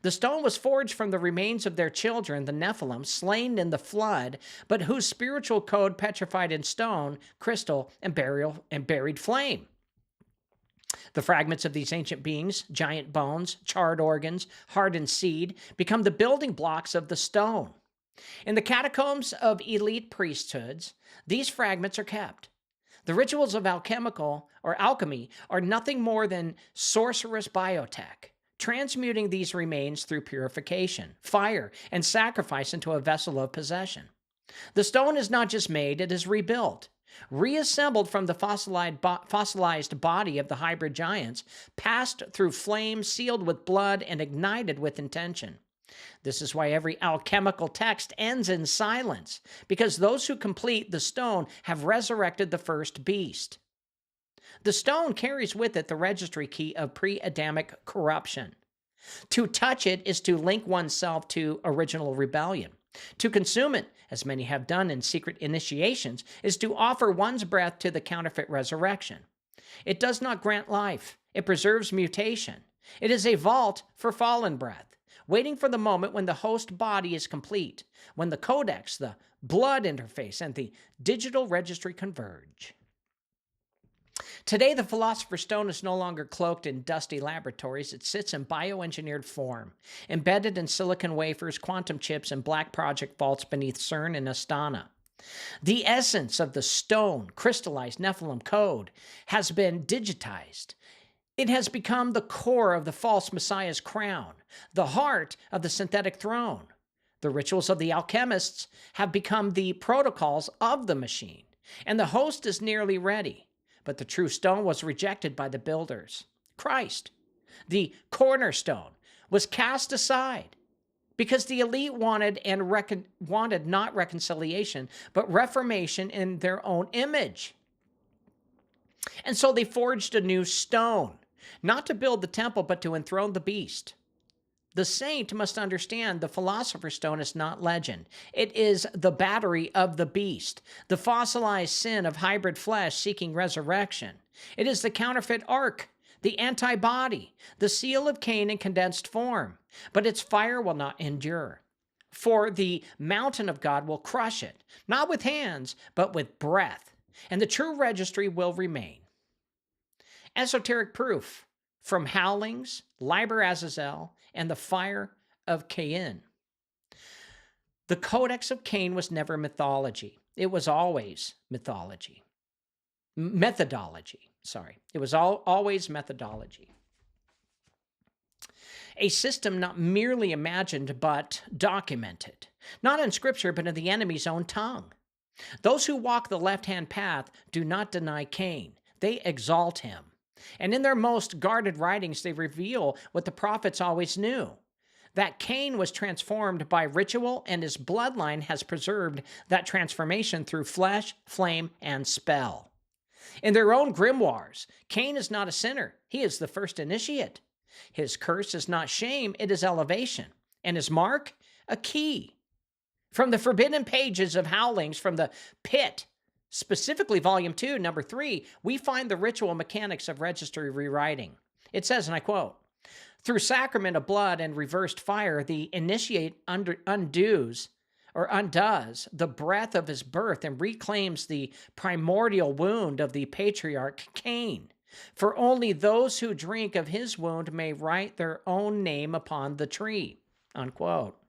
The stone was forged from the remains of their children, the Nephilim, slain in the flood, but whose spiritual code petrified in stone, crystal, and buried flame. The fragments of these ancient beings, giant bones, charred organs, hardened seed, become the building blocks of the stone. In the catacombs of elite priesthoods, these fragments are kept. The rituals of alchemy are nothing more than sorcerous biotech, transmuting these remains through purification, fire, and sacrifice into a vessel of possession. The stone is not just made, it is rebuilt, reassembled from the fossilized body of the hybrid giants, passed through flame, sealed with blood, and ignited with intention. This is why every alchemical text ends in silence, because those who complete the stone have resurrected the first beast. The stone carries with it the registry key of pre-Adamic corruption. To touch it is to link oneself to original rebellion. To consume it, as many have done in secret initiations, is to offer one's breath to the counterfeit resurrection. It does not grant life. It preserves mutation. It is a vault for fallen breath, waiting for the moment when the host body is complete, when the codex, the blood interface, and the digital registry converge. Today, the Philosopher's Stone is no longer cloaked in dusty laboratories. It sits in bioengineered form, embedded in silicon wafers, quantum chips, and black project vaults beneath CERN and Astana. The essence of the stone, crystallized Nephilim code, has been digitized. It has become the core of the false Messiah's crown, the heart of the synthetic throne. The rituals of the alchemists have become the protocols of the machine, and the host is nearly ready. But the true stone was rejected by the builders. Christ, the cornerstone, was cast aside because the elite wanted not reconciliation, but reformation in their own image. And so they forged a new stone, not to build the temple, but to enthrone the beast. The saint must understand the Philosopher's Stone is not legend. It is the battery of the beast, the fossilized sin of hybrid flesh seeking resurrection. It is the counterfeit ark, the antibody, the seal of Cain in condensed form. But its fire will not endure, for the mountain of God will crush it, not with hands, but with breath, and the true registry will remain. Esoteric proof from Howlings, Liber Azazel, and the fire of Cain. The Codex of Cain was never mythology. It was always methodology. It was always methodology. A system not merely imagined, but documented. Not in Scripture, but in the enemy's own tongue. Those who walk the left-hand path do not deny Cain. They exalt him. And in their most guarded writings, they reveal what the prophets always knew, that Cain was transformed by ritual, and his bloodline has preserved that transformation through flesh, flame, and spell. In their own grimoires, Cain is not a sinner. He is the first initiate. His curse is not shame, it is elevation. And his mark, a key. From the forbidden pages of Howlings from the pit, specifically Volume 2, Number 3, we find the ritual mechanics of registry rewriting. It says, and I quote, "Through sacrament of blood and reversed fire, the initiate undoes the breath of his birth and reclaims the primordial wound of the patriarch Cain. For only those who drink of his wound may write their own name upon the tree." Unquote.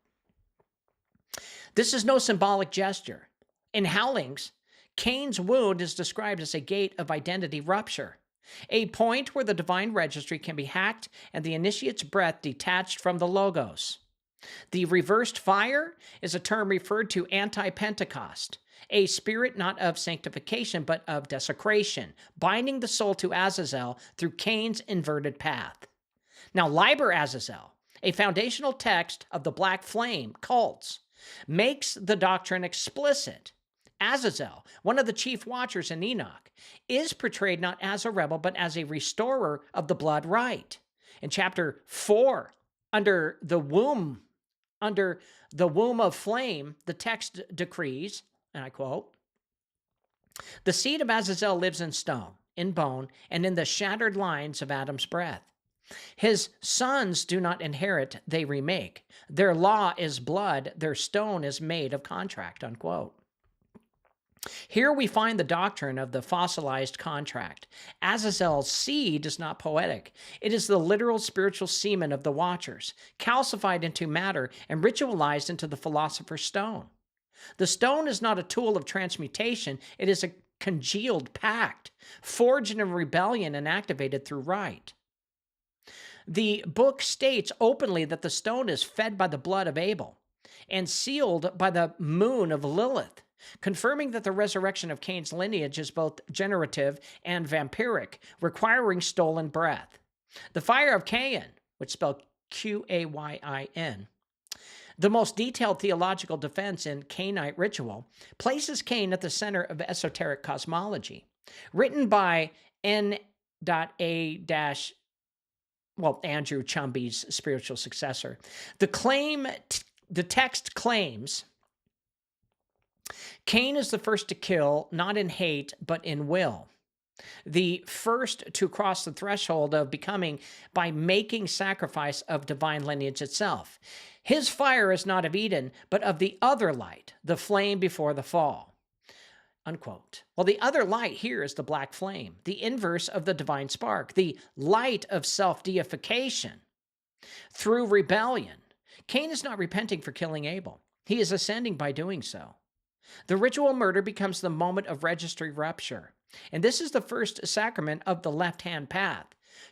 This is no symbolic gesture. In Howlings, Cain's wound is described as a gate of identity rupture, a point where the divine registry can be hacked and the initiate's breath detached from the logos. The reversed fire is a term referred to anti-Pentecost, a spirit not of sanctification but of desecration, binding the soul to Azazel through Cain's inverted path. Now, Liber Azazel, a foundational text of the Black Flame cults, makes the doctrine explicit. Azazel, one of the chief watchers in Enoch, is portrayed not as a rebel but as a restorer of the blood right. In chapter 4, under the womb of flame, the text decrees, and I quote, "The seed of Azazel lives in stone, in bone, and in the shattered lines of Adam's breath. His sons do not inherit, they remake. Their law is blood, their stone is made of contract," unquote. Here we find the doctrine of the fossilized contract. Azazel's seed is not poetic. It is the literal spiritual semen of the watchers, calcified into matter and ritualized into the philosopher's stone. The stone is not a tool of transmutation. It is a congealed pact, forged in rebellion and activated through rite. The book states openly that the stone is fed by the blood of Abel and sealed by the moon of Lilith, confirming that the resurrection of Cain's lineage is both generative and vampiric, requiring stolen breath. The fire of Cain, which is spelled Qayin, the most detailed theological defense in Cainite ritual, places Cain at the center of esoteric cosmology. Written by Andrew Chumby's spiritual successor. The text claims Cain is the first to kill, not in hate, but in will. The first to cross the threshold of becoming by making sacrifice of divine lineage itself. His fire is not of Eden, but of the other light, the flame before the fall. Unquote. Well, the other light here is the black flame, the inverse of the divine spark, the light of self-deification through rebellion. Cain is not repenting for killing Abel. He is ascending by doing so. The ritual murder becomes the moment of registry rupture. And this is the first sacrament of the left-hand path,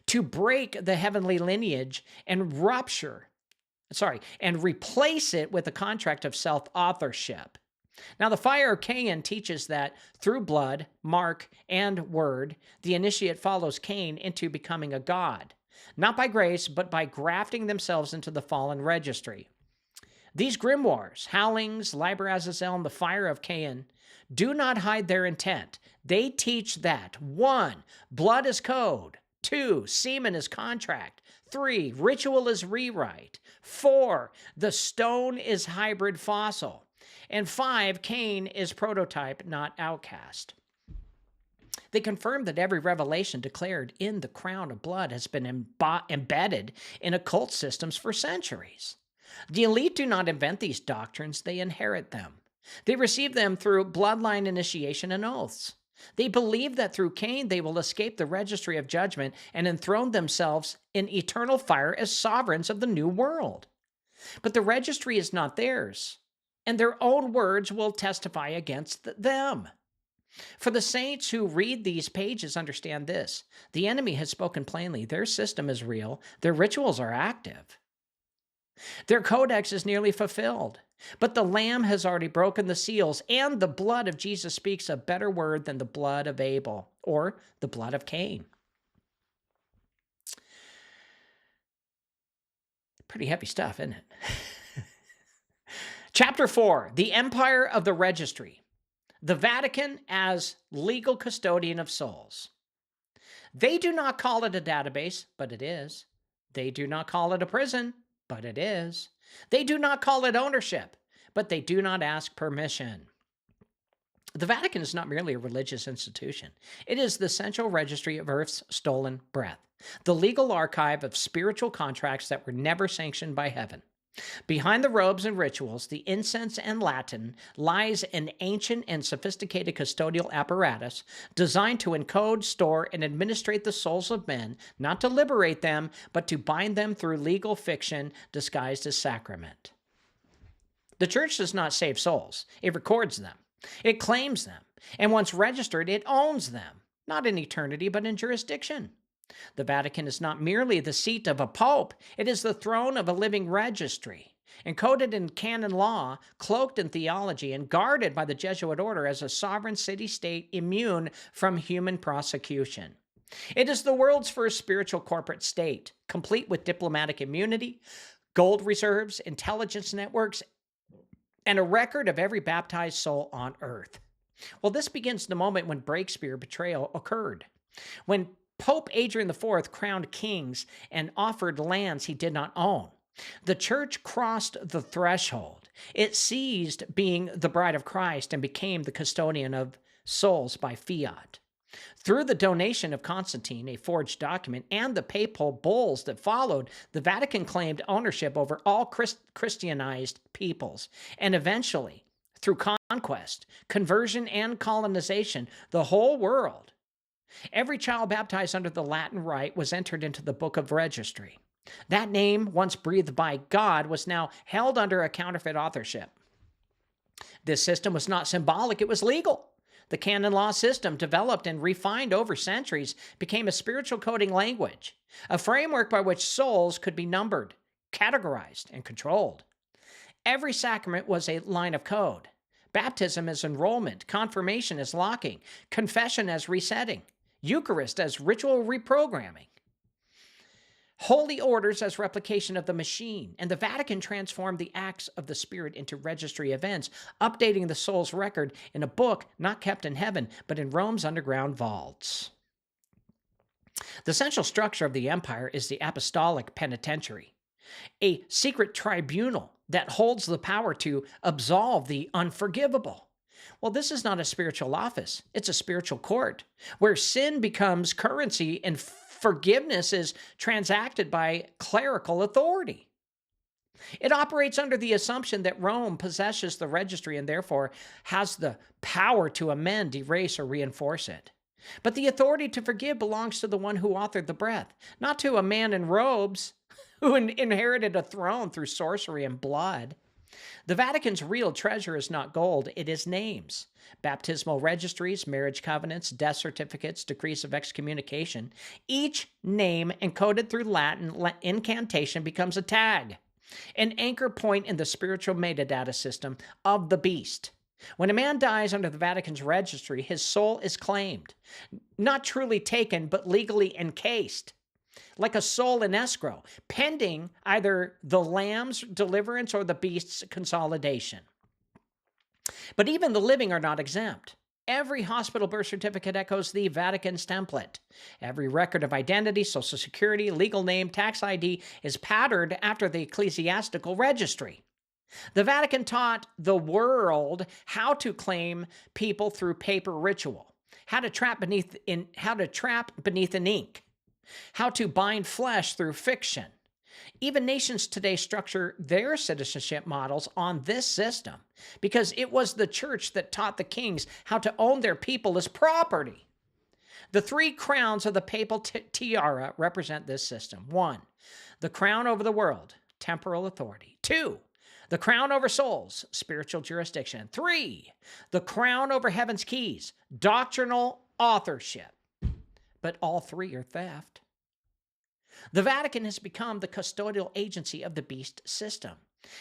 to break the heavenly lineage and replace it with a contract of self-authorship. Now, the fire of Cain teaches that through blood, mark, and word, the initiate follows Cain into becoming a god, not by grace, but by grafting themselves into the fallen registry. These grimoires, Howlings, Liber Azazel, and the fire of Cain, do not hide their intent. They teach that 1. Blood is code. 2. Semen is contract. 3. Ritual is rewrite. 4. The stone is hybrid fossil. And 5. Cain is prototype, not outcast. They confirm that every revelation declared in the crown of blood has been embedded in occult systems for centuries. The elite do not invent these doctrines, they inherit them. They receive them through bloodline initiation and oaths. They believe that through Cain they will escape the registry of judgment and enthrone themselves in eternal fire as sovereigns of the new world. But the registry is not theirs, and their own words will testify against them. For the saints who read these pages understand this. The enemy has spoken plainly. Their system is real. Their rituals are active. Their codex is nearly fulfilled, but the Lamb has already broken the seals, and the blood of Jesus speaks a better word than the blood of Abel or the blood of Cain. Pretty heavy stuff, isn't it? Chapter 4, the Empire of the Registry. The Vatican as legal custodian of souls. They do not call it a database, but it is. They do not call it a prison, but it is. They do not call it ownership, but they do not ask permission. The Vatican is not merely a religious institution. It is the central registry of Earth's stolen breath, the legal archive of spiritual contracts that were never sanctioned by heaven. Behind the robes and rituals, the incense and Latin, lies an ancient and sophisticated custodial apparatus designed to encode, store, and administrate the souls of men, not to liberate them, but to bind them through legal fiction disguised as sacrament. The church does not save souls. It records them. It claims them. And once registered, it owns them, not in eternity, but in jurisdiction. The Vatican is not merely the seat of a pope, it is the throne of a living registry, encoded in canon law, cloaked in theology, and guarded by the Jesuit order as a sovereign city-state immune from human prosecution. It is the world's first spiritual corporate state, complete with diplomatic immunity, gold reserves, intelligence networks, and a record of every baptized soul on earth. Well, this begins the moment when Breakspire betrayal occurred. When Pope Adrian IV crowned kings and offered lands he did not own. The church crossed the threshold. It ceased being the bride of Christ and became the custodian of souls by fiat. Through the donation of Constantine, a forged document, and the papal bulls that followed, the Vatican claimed ownership over all Christianized peoples, and eventually, through conquest, conversion, and colonization, the whole world. Every child baptized under the Latin rite was entered into the book of registry. That name, once breathed by God, was now held under a counterfeit authorship. This system was not symbolic, it was legal. The canon law system, developed and refined over centuries, became a spiritual coding language, a framework by which souls could be numbered, categorized, and controlled. Every sacrament was a line of code. Baptism as enrollment, confirmation as locking, confession as resetting, Eucharist as ritual reprogramming, holy orders as replication of the machine, and the Vatican transformed the acts of the Spirit into registry events, updating the soul's record in a book not kept in heaven, but in Rome's underground vaults. The central structure of the empire is the apostolic penitentiary, a secret tribunal that holds the power to absolve the unforgivable. Well, this is not a spiritual office. It's a spiritual court where sin becomes currency and forgiveness is transacted by clerical authority. It operates under the assumption that Rome possesses the registry and therefore has the power to amend, erase, or reinforce it. But the authority to forgive belongs to the one who authored the breath, not to a man in robes who inherited a throne through sorcery and blood. The Vatican's real treasure is not gold, it is names. Baptismal registries, marriage covenants, death certificates, decrees of excommunication. Each name encoded through Latin incantation becomes a tag, an anchor point in the spiritual metadata system of the beast. When a man dies under the Vatican's registry, his soul is claimed, not truly taken, but legally encased, like a soul in escrow, pending either the lamb's deliverance or the beast's consolidation. But even the living are not exempt. Every hospital birth certificate echoes the Vatican's template. Every record of identity, social security, legal name, tax ID is patterned after the ecclesiastical registry. The Vatican taught the world how to claim people through paper ritual, how to trap beneath an ink, how to bind flesh through fiction. Even nations today structure their citizenship models on this system because it was the church that taught the kings how to own their people as property. The three crowns of the papal tiara represent this system. 1, the crown over the world, temporal authority. 2, the crown over souls, spiritual jurisdiction. 3, the crown over heaven's keys, doctrinal authorship. But all three are theft. The Vatican has become the custodial agency of the beast system,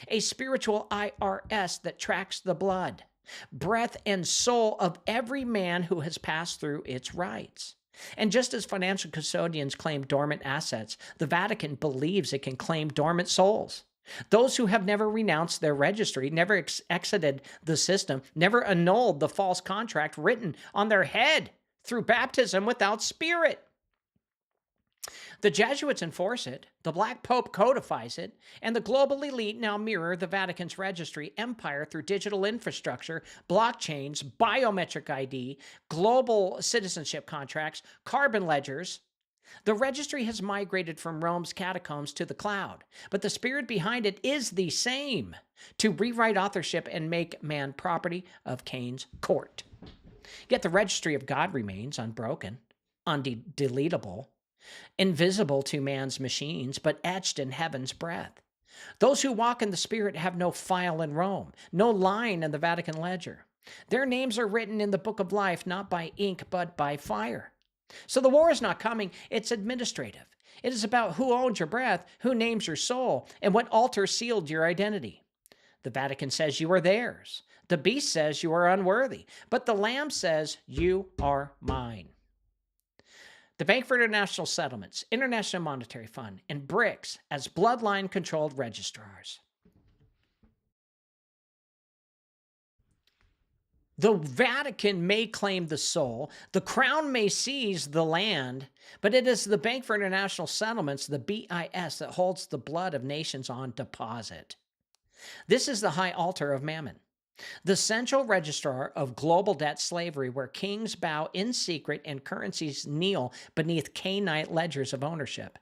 a spiritual IRS that tracks the blood, breath, and soul of every man who has passed through its rites. And just as financial custodians claim dormant assets, the Vatican believes it can claim dormant souls. Those who have never renounced their registry, never exited the system, never annulled the false contract written on their head through baptism without spirit. The Jesuits enforce it, the Black Pope codifies it, and the global elite now mirror the Vatican's registry empire through digital infrastructure, blockchains, biometric ID, global citizenship contracts, carbon ledgers. The registry has migrated from Rome's catacombs to the cloud, but the spirit behind it is the same: to rewrite authorship and make man property of Cain's court. Yet the registry of God remains unbroken, undeletable, invisible to man's machines, but etched in heaven's breath. Those who walk in the Spirit have no file in Rome, no line in the Vatican ledger. Their names are written in the book of life, not by ink, but by fire. So the war is not coming, it's administrative. It is about who owns your breath, who names your soul, and what altar sealed your identity. The Vatican says you are theirs. The beast says you are unworthy, but the Lamb says you are mine. The Bank for International Settlements, International Monetary Fund, and BRICS as The Vatican may claim the soul, the crown may seize the land, but it is the Bank for International Settlements, the BIS, that holds the blood of nations on deposit. This is the high altar of Mammon, the central registrar of global debt slavery, where kings bow in secret and currencies kneel beneath Cainite ledgers of ownership.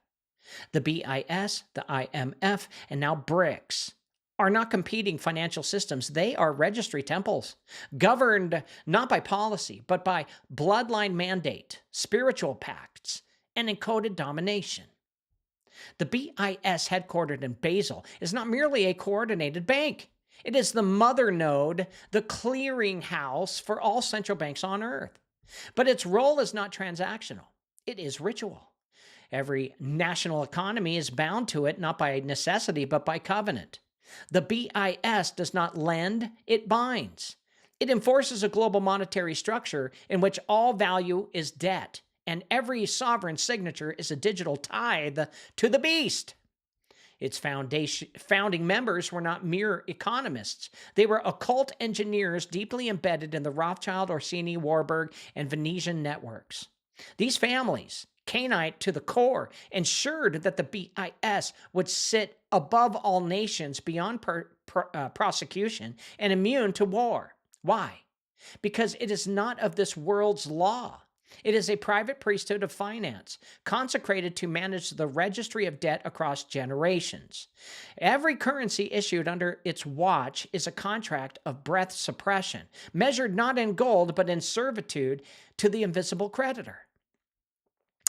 The BIS, the IMF, and now BRICS are not competing financial systems. They are registry temples, governed not by policy, but by bloodline mandate, spiritual pacts, and encoded domination. The BIS, headquartered in Basel, is not merely a coordinated bank. It is the mother node, the clearinghouse for all central banks on earth. But its role is not transactional. It is ritual. Every national economy is bound to it, not by necessity, but by covenant. The BIS does not lend, it binds. It enforces a global monetary structure in which all value is debt, and every sovereign signature is a digital tithe to the beast. Its founding members were not mere economists. They were occult engineers deeply embedded in the Rothschild, Orsini, Warburg, and Venetian networks. These families, Cainite to the core, ensured that the BIS would sit above all nations beyond prosecution and immune to war. Why? Because it is not of this world's law. It is a private priesthood of finance, consecrated to manage the registry of debt across generations. Every currency issued under its watch is a contract of breath suppression, measured not in gold, but in servitude to the invisible creditor.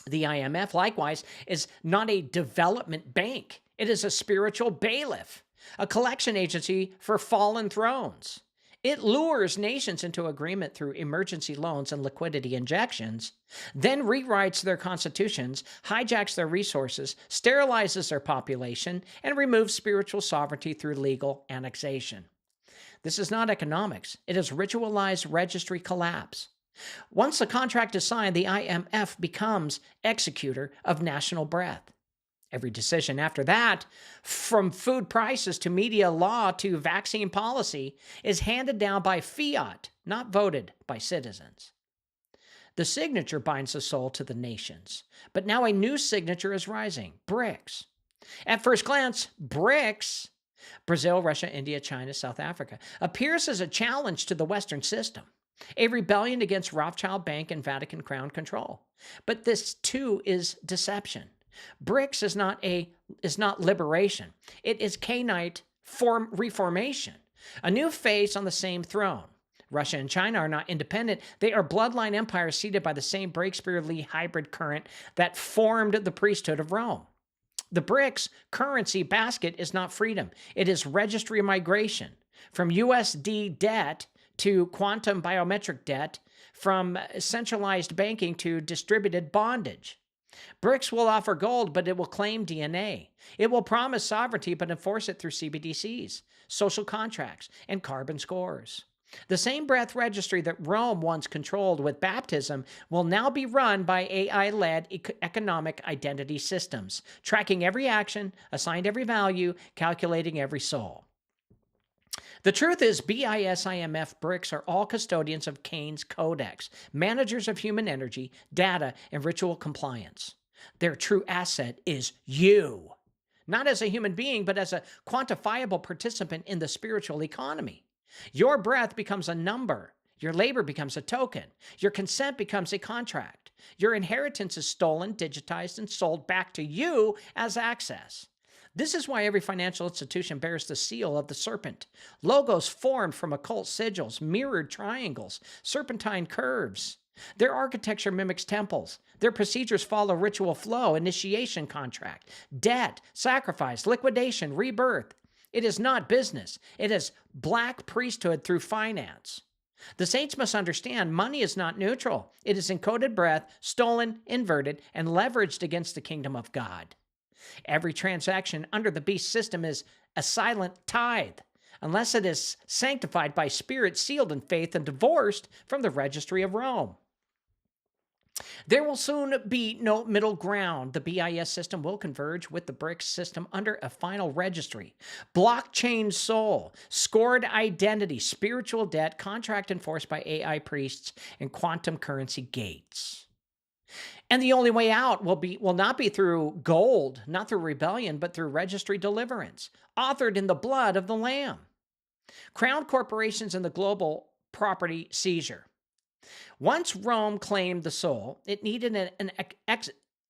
The IMF, likewise, is not a development bank. It is a spiritual bailiff, a collection agency for fallen thrones. It lures nations into agreement through emergency loans and liquidity injections, then rewrites their constitutions, hijacks their resources, sterilizes their population, and removes spiritual sovereignty through legal annexation. This is not economics. It is ritualized registry collapse. Once the contract is signed, the IMF becomes executor of national breath. Every decision after that, from food prices to media law to vaccine policy, is handed down by fiat, not voted by citizens. The signature binds the soul to the nations, but now a new signature is rising, BRICS. At first glance, BRICS, Brazil, Russia, India, China, South Africa, appears as a challenge to the Western system, a rebellion against Rothschild Bank and Vatican Crown control. But this too is deception. BRICS is not liberation. It is Cainite reformation, a new face on the same throne. Russia and China are not independent. They are bloodline empires seated by the same Breakspear-Lee hybrid current that formed the priesthood of Rome. The BRICS currency basket is not freedom. It is registry migration from USD debt to quantum biometric debt, from centralized banking to distributed bondage. BRICS will offer gold, but it will claim DNA. It will promise sovereignty, but enforce it through CBDCs, social contracts, and carbon scores. The same breath registry that Rome once controlled with baptism will now be run by AI-led economic identity systems, tracking every action, assigned every value, calculating every soul. The truth is, BIS, IMF, BRICS are all custodians of Cain's codex, managers of human energy, data, and ritual compliance. Their true asset is you, not as a human being, but as a quantifiable participant in the spiritual economy. Your breath becomes a number. Your labor becomes a token. Your consent becomes a contract. Your inheritance is stolen, digitized, and sold back to you as access. This is why every financial institution bears the seal of the serpent. Logos formed from occult sigils, mirrored triangles, serpentine curves. Their architecture mimics temples. Their procedures follow ritual flow, initiation contract, debt, sacrifice, liquidation, rebirth. It is not business. It is black priesthood through finance. The saints must understand money is not neutral. It is encoded breath, stolen, inverted, and leveraged against the kingdom of God. Every transaction under the beast system is a silent tithe, unless it is sanctified by spirit, sealed in faith, and divorced from the registry of Rome. There will soon be no middle ground. The BIS system will converge with the BRICS system under a final registry. Blockchain soul, scored identity, spiritual debt, contract enforced by AI priests, and quantum currency gates. And the only way out will not be through gold, not through rebellion, but through registry deliverance, authored in the blood of the Lamb. Crown corporations and the global property seizure. Once Rome claimed the soul, it needed an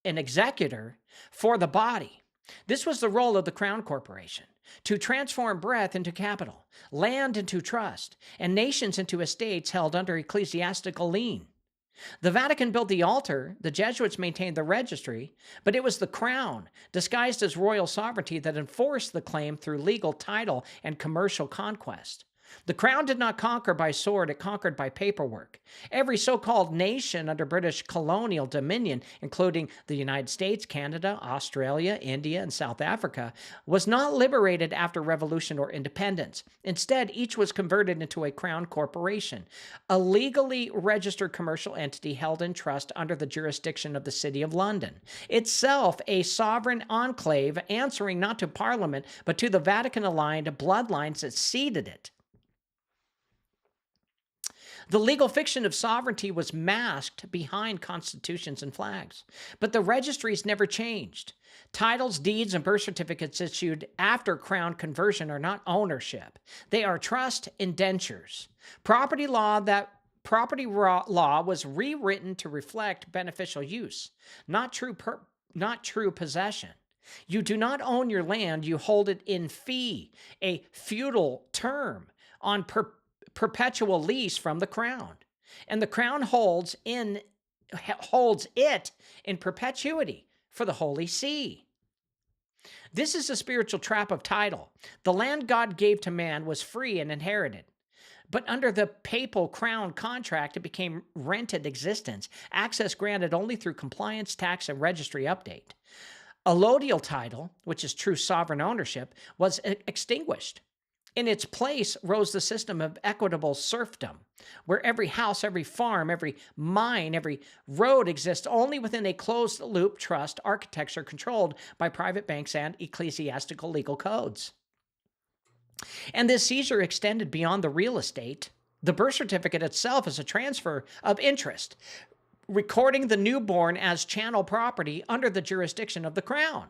executor for the body. This was the role of the Crown Corporation, to transform breath into capital, land into trust, and nations into estates held under ecclesiastical lien. The Vatican built the altar, the Jesuits maintained the registry, but it was the crown, disguised as royal sovereignty, that enforced the claim through legal title and commercial conquest. The crown did not conquer by sword, it conquered by paperwork. Every so-called nation under British colonial dominion, including the United States, Canada, Australia, India, and South Africa, was not liberated after revolution or independence. Instead, each was converted into a crown corporation, a legally registered commercial entity held in trust under the jurisdiction of the City of London, itself a sovereign enclave answering not to Parliament, but to the Vatican-aligned bloodlines that seeded it. The legal fiction of sovereignty was masked behind constitutions and flags, but the registries never changed. Titles, deeds, and birth certificates issued after crown conversion are not ownership. They are trust indentures. Property law was rewritten to reflect beneficial use, not true possession. You do not own your land, you hold it in fee, a feudal term on perpetual lease from the crown, and the crown holds it in perpetuity for the Holy See. This is a spiritual trap of title. The land God gave to man was free and inherited, but under the papal crown contract, it became rented existence, access granted only through compliance, tax, and registry update. Allodial title, which is true sovereign ownership, was extinguished. In its place rose the system of equitable serfdom, where every house, every farm, every mine, every road exists only within a closed-loop trust architecture controlled by private banks and ecclesiastical legal codes. And this seizure extended beyond the real estate. The birth certificate itself is a transfer of interest, recording the newborn as chattel property under the jurisdiction of the crown.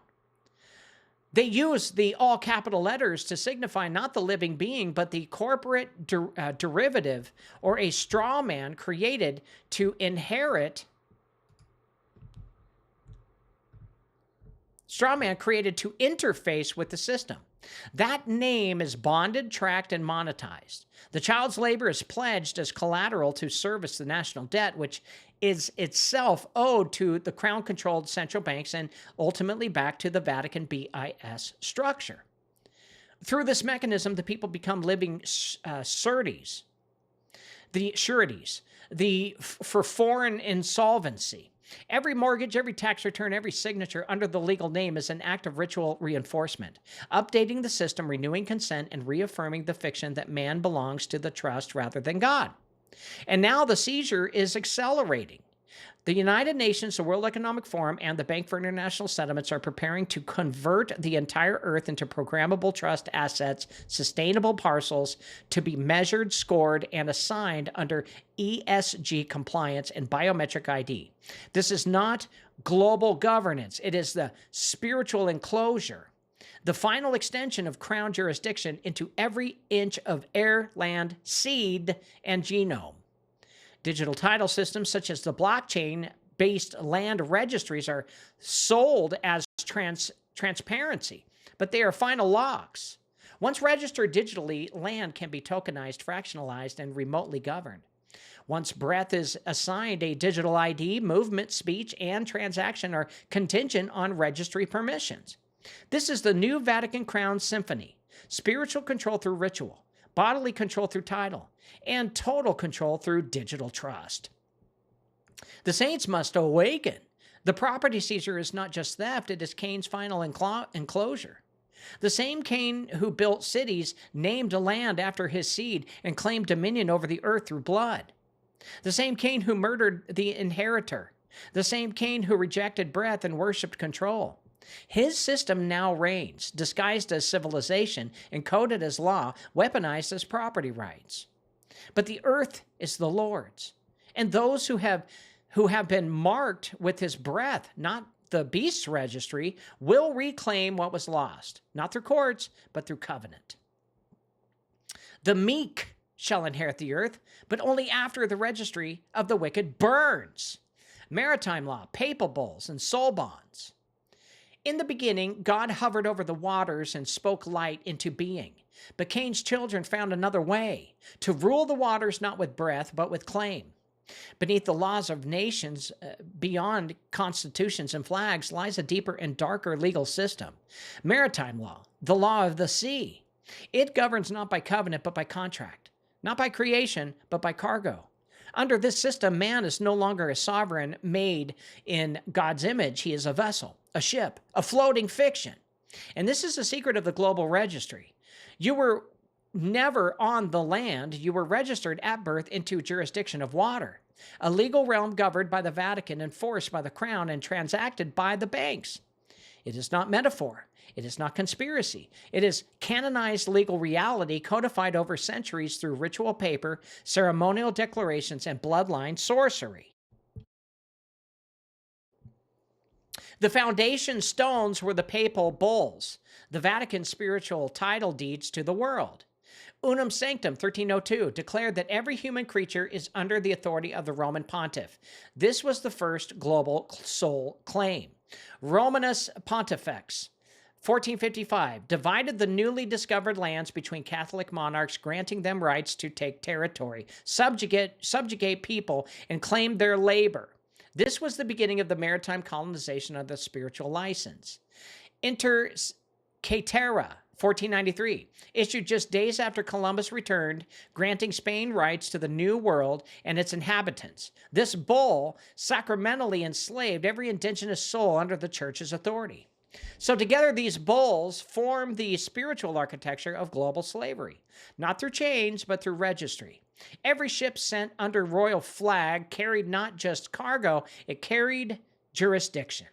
They use the all capital letters to signify not the living being, but the corporate derivative or a straw man created to inherit, interface with the system. That name is bonded, tracked, and monetized. The child's labor is pledged as collateral to service the national debt, which is itself owed to the crown-controlled central banks and ultimately back to the Vatican BIS structure. Through this mechanism, the people become living sureties, for foreign insolvency. Every mortgage, every tax return, every signature under the legal name is an act of ritual reinforcement, updating the system, renewing consent, and reaffirming the fiction that man belongs to the trust rather than God. And now the seizure is accelerating. The United Nations, the World Economic Forum, and the Bank for International Settlements are preparing to convert the entire Earth into programmable trust assets, sustainable parcels to be measured, scored, and assigned under ESG compliance and biometric ID. This is not global governance. It is the spiritual enclosure, the final extension of crown jurisdiction into every inch of air, land, seed, and genome. Digital title systems such as the blockchain-based land registries are sold as transparency, but they are final logs. Once registered digitally, land can be tokenized, fractionalized, and remotely governed. Once breath is assigned a digital ID, movement, speech, and transaction are contingent on registry permissions. This is the new Vatican Crown Symphony: spiritual control through ritual, bodily control through title, and total control through digital trust. The saints must awaken. The property seizure is not just theft, it is Cain's final enclosure. The same Cain who built cities named a land after his seed and claimed dominion over the earth through blood. The same Cain who murdered the inheritor The same Cain who rejected breath and worshiped control. His system now reigns, disguised as civilization, encoded as law, weaponized as property rights. But the earth is the Lord's, and those who have been marked with his breath, not the beast's registry, will reclaim what was lost, not through courts, but through covenant. The meek shall inherit the earth, but only after the registry of the wicked burns. Maritime law, papal bulls, and soul bonds. In the beginning, God hovered over the waters and spoke light into being. But Cain's children found another way, to rule the waters not with breath, but with claim. Beneath the laws of nations, beyond constitutions and flags, lies a deeper and darker legal system. Maritime law, the law of the sea. It governs not by covenant, but by contract. Not by creation, but by cargo. Under this system, man is no longer a sovereign made in God's image. He is a vessel, a ship, a floating fiction. And this is the secret of the global registry. You were never on the land. You were registered at birth into jurisdiction of water, a legal realm governed by the Vatican, enforced by the crown, and transacted by the banks. It is not metaphor. It is not conspiracy. It is canonized legal reality codified over centuries through ritual paper, ceremonial declarations, and bloodline sorcery. The foundation stones were the papal bulls, the Vatican's spiritual title deeds to the world. Unum Sanctum, 1302, declared that every human creature is under the authority of the Roman pontiff. This was the first global soul claim. Romanus Pontifex, 1455, divided the newly discovered lands between Catholic monarchs, granting them rights to take territory, subjugate people, and claim their labor. This was the beginning of the maritime colonization of the spiritual license. Inter Caetera, 1493, issued just days after Columbus returned, granting Spain rights to the New World and its inhabitants. This bull sacramentally enslaved every indigenous soul under the church's authority. So together these bulls form the spiritual architecture of global slavery, not through chains, but through registry. Every ship sent under royal flag carried not just cargo, it carried jurisdiction.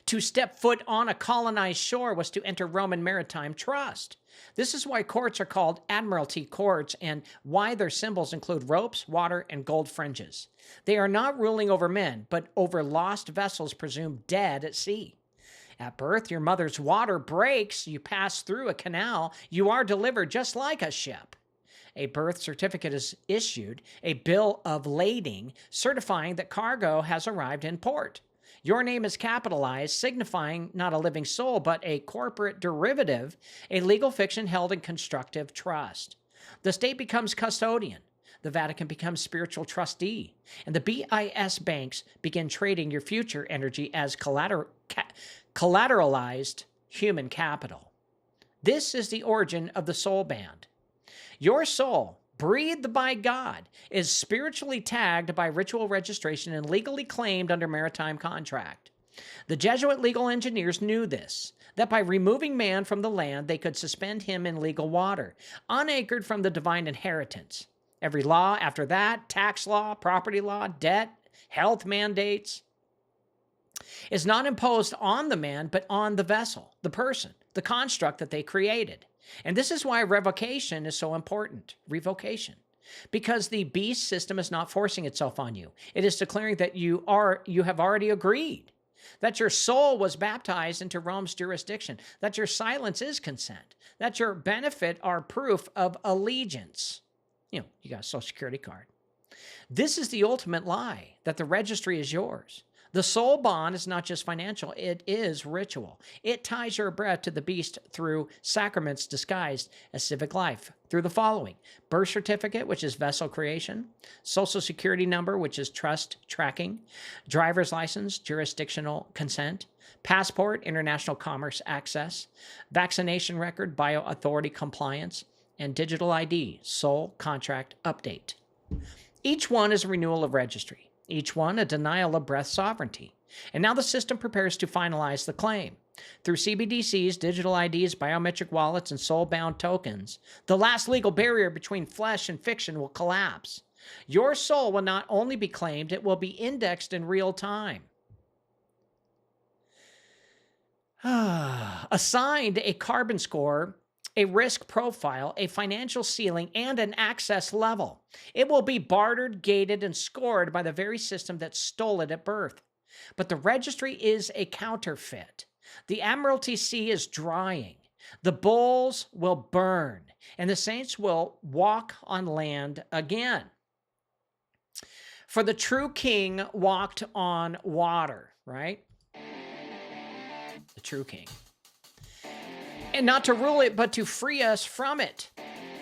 To step foot on a colonized shore was to enter Roman maritime trust. This is why courts are called admiralty courts and why their symbols include ropes, water, and gold fringes. They are not ruling over men, but over lost vessels presumed dead at sea. At birth, your mother's water breaks, you pass through a canal, you are delivered just like a ship. A birth certificate is issued, a bill of lading, certifying that cargo has arrived in port. Your name is capitalized, signifying not a living soul, but a corporate derivative, a legal fiction held in constructive trust. The state becomes custodian. The Vatican becomes spiritual trustee. And the BIS banks begin trading your future energy as collateralized human capital. This is the origin of the soul band. Your soul, breathed by God, is spiritually tagged by ritual registration and legally claimed under maritime contract. The Jesuit legal engineers knew this, that by removing man from the land, they could suspend him in legal water, unanchored from the divine inheritance. Every law after that, tax law, property law, debt, health mandates, is not imposed on the man, but on the vessel, the person, the construct that they created. And this is why revocation is so important, revocation, because the beast system is not forcing itself on you. It is declaring that you have already agreed, that your soul was baptized into Rome's jurisdiction, that your silence is consent, that your benefit are proof of allegiance. You got a social security card. This is the ultimate lie, that the registry is yours. The soul bond is not just financial, it is ritual. It ties your breath to the beast through sacraments disguised as civic life, through the following: birth certificate, which is vessel creation; social security number, which is trust tracking; driver's license, jurisdictional consent; passport, international commerce access; vaccination record, bioauthority compliance; and digital ID, soul contract update. Each one is a renewal of registry. Each one a denial of breath sovereignty. And now the system prepares to finalize the claim. Through CBDCs, digital IDs, biometric wallets, and soul-bound tokens, the last legal barrier between flesh and fiction will collapse. Your soul will not only be claimed, it will be indexed in real time. Assigned a carbon score, a risk profile, a financial ceiling, and an access level. It will be bartered, gated, and scored by the very system that stole it at birth. But the registry is a counterfeit. The Admiralty Sea is drying. The bulls will burn, and the saints will walk on land again. For the true king walked on water, right? The true king. And not to rule it, but to free us from it.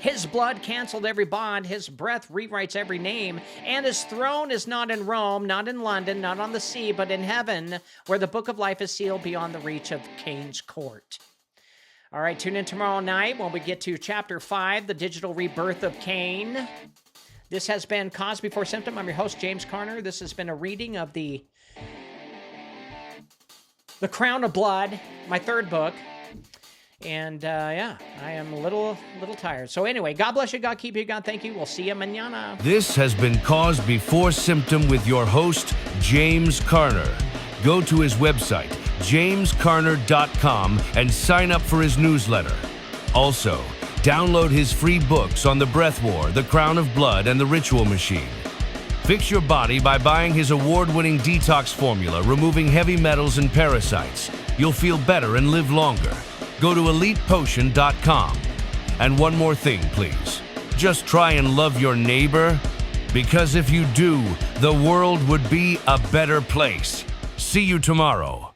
His blood canceled every bond, his breath rewrites every name, and his throne is not in Rome, not in London, not on the sea, but in heaven, where the book of life is sealed beyond the reach of Cain's court. All right, tune in tomorrow night when we get to chapter 5, the digital rebirth of Cain. This has been Cause Before Symptom. I'm your host, James Carner. This has been a reading of the Crown of Blood, my third book. And yeah, I am a little tired. So anyway, God bless you, God keep you, God thank you. We'll see you mañana. This has been Cause Before Symptom with your host, James Carner. Go to his website, jamescarner.com, and sign up for his newsletter. Also, download his free books on the breath war, the crown of blood, and the ritual machine. Fix your body by buying his award-winning detox formula, removing heavy metals and parasites. You'll feel better and live longer. Go to elitepotion.com. And one more thing, please. Just try and love your neighbor, because if you do, the world would be a better place. See you tomorrow.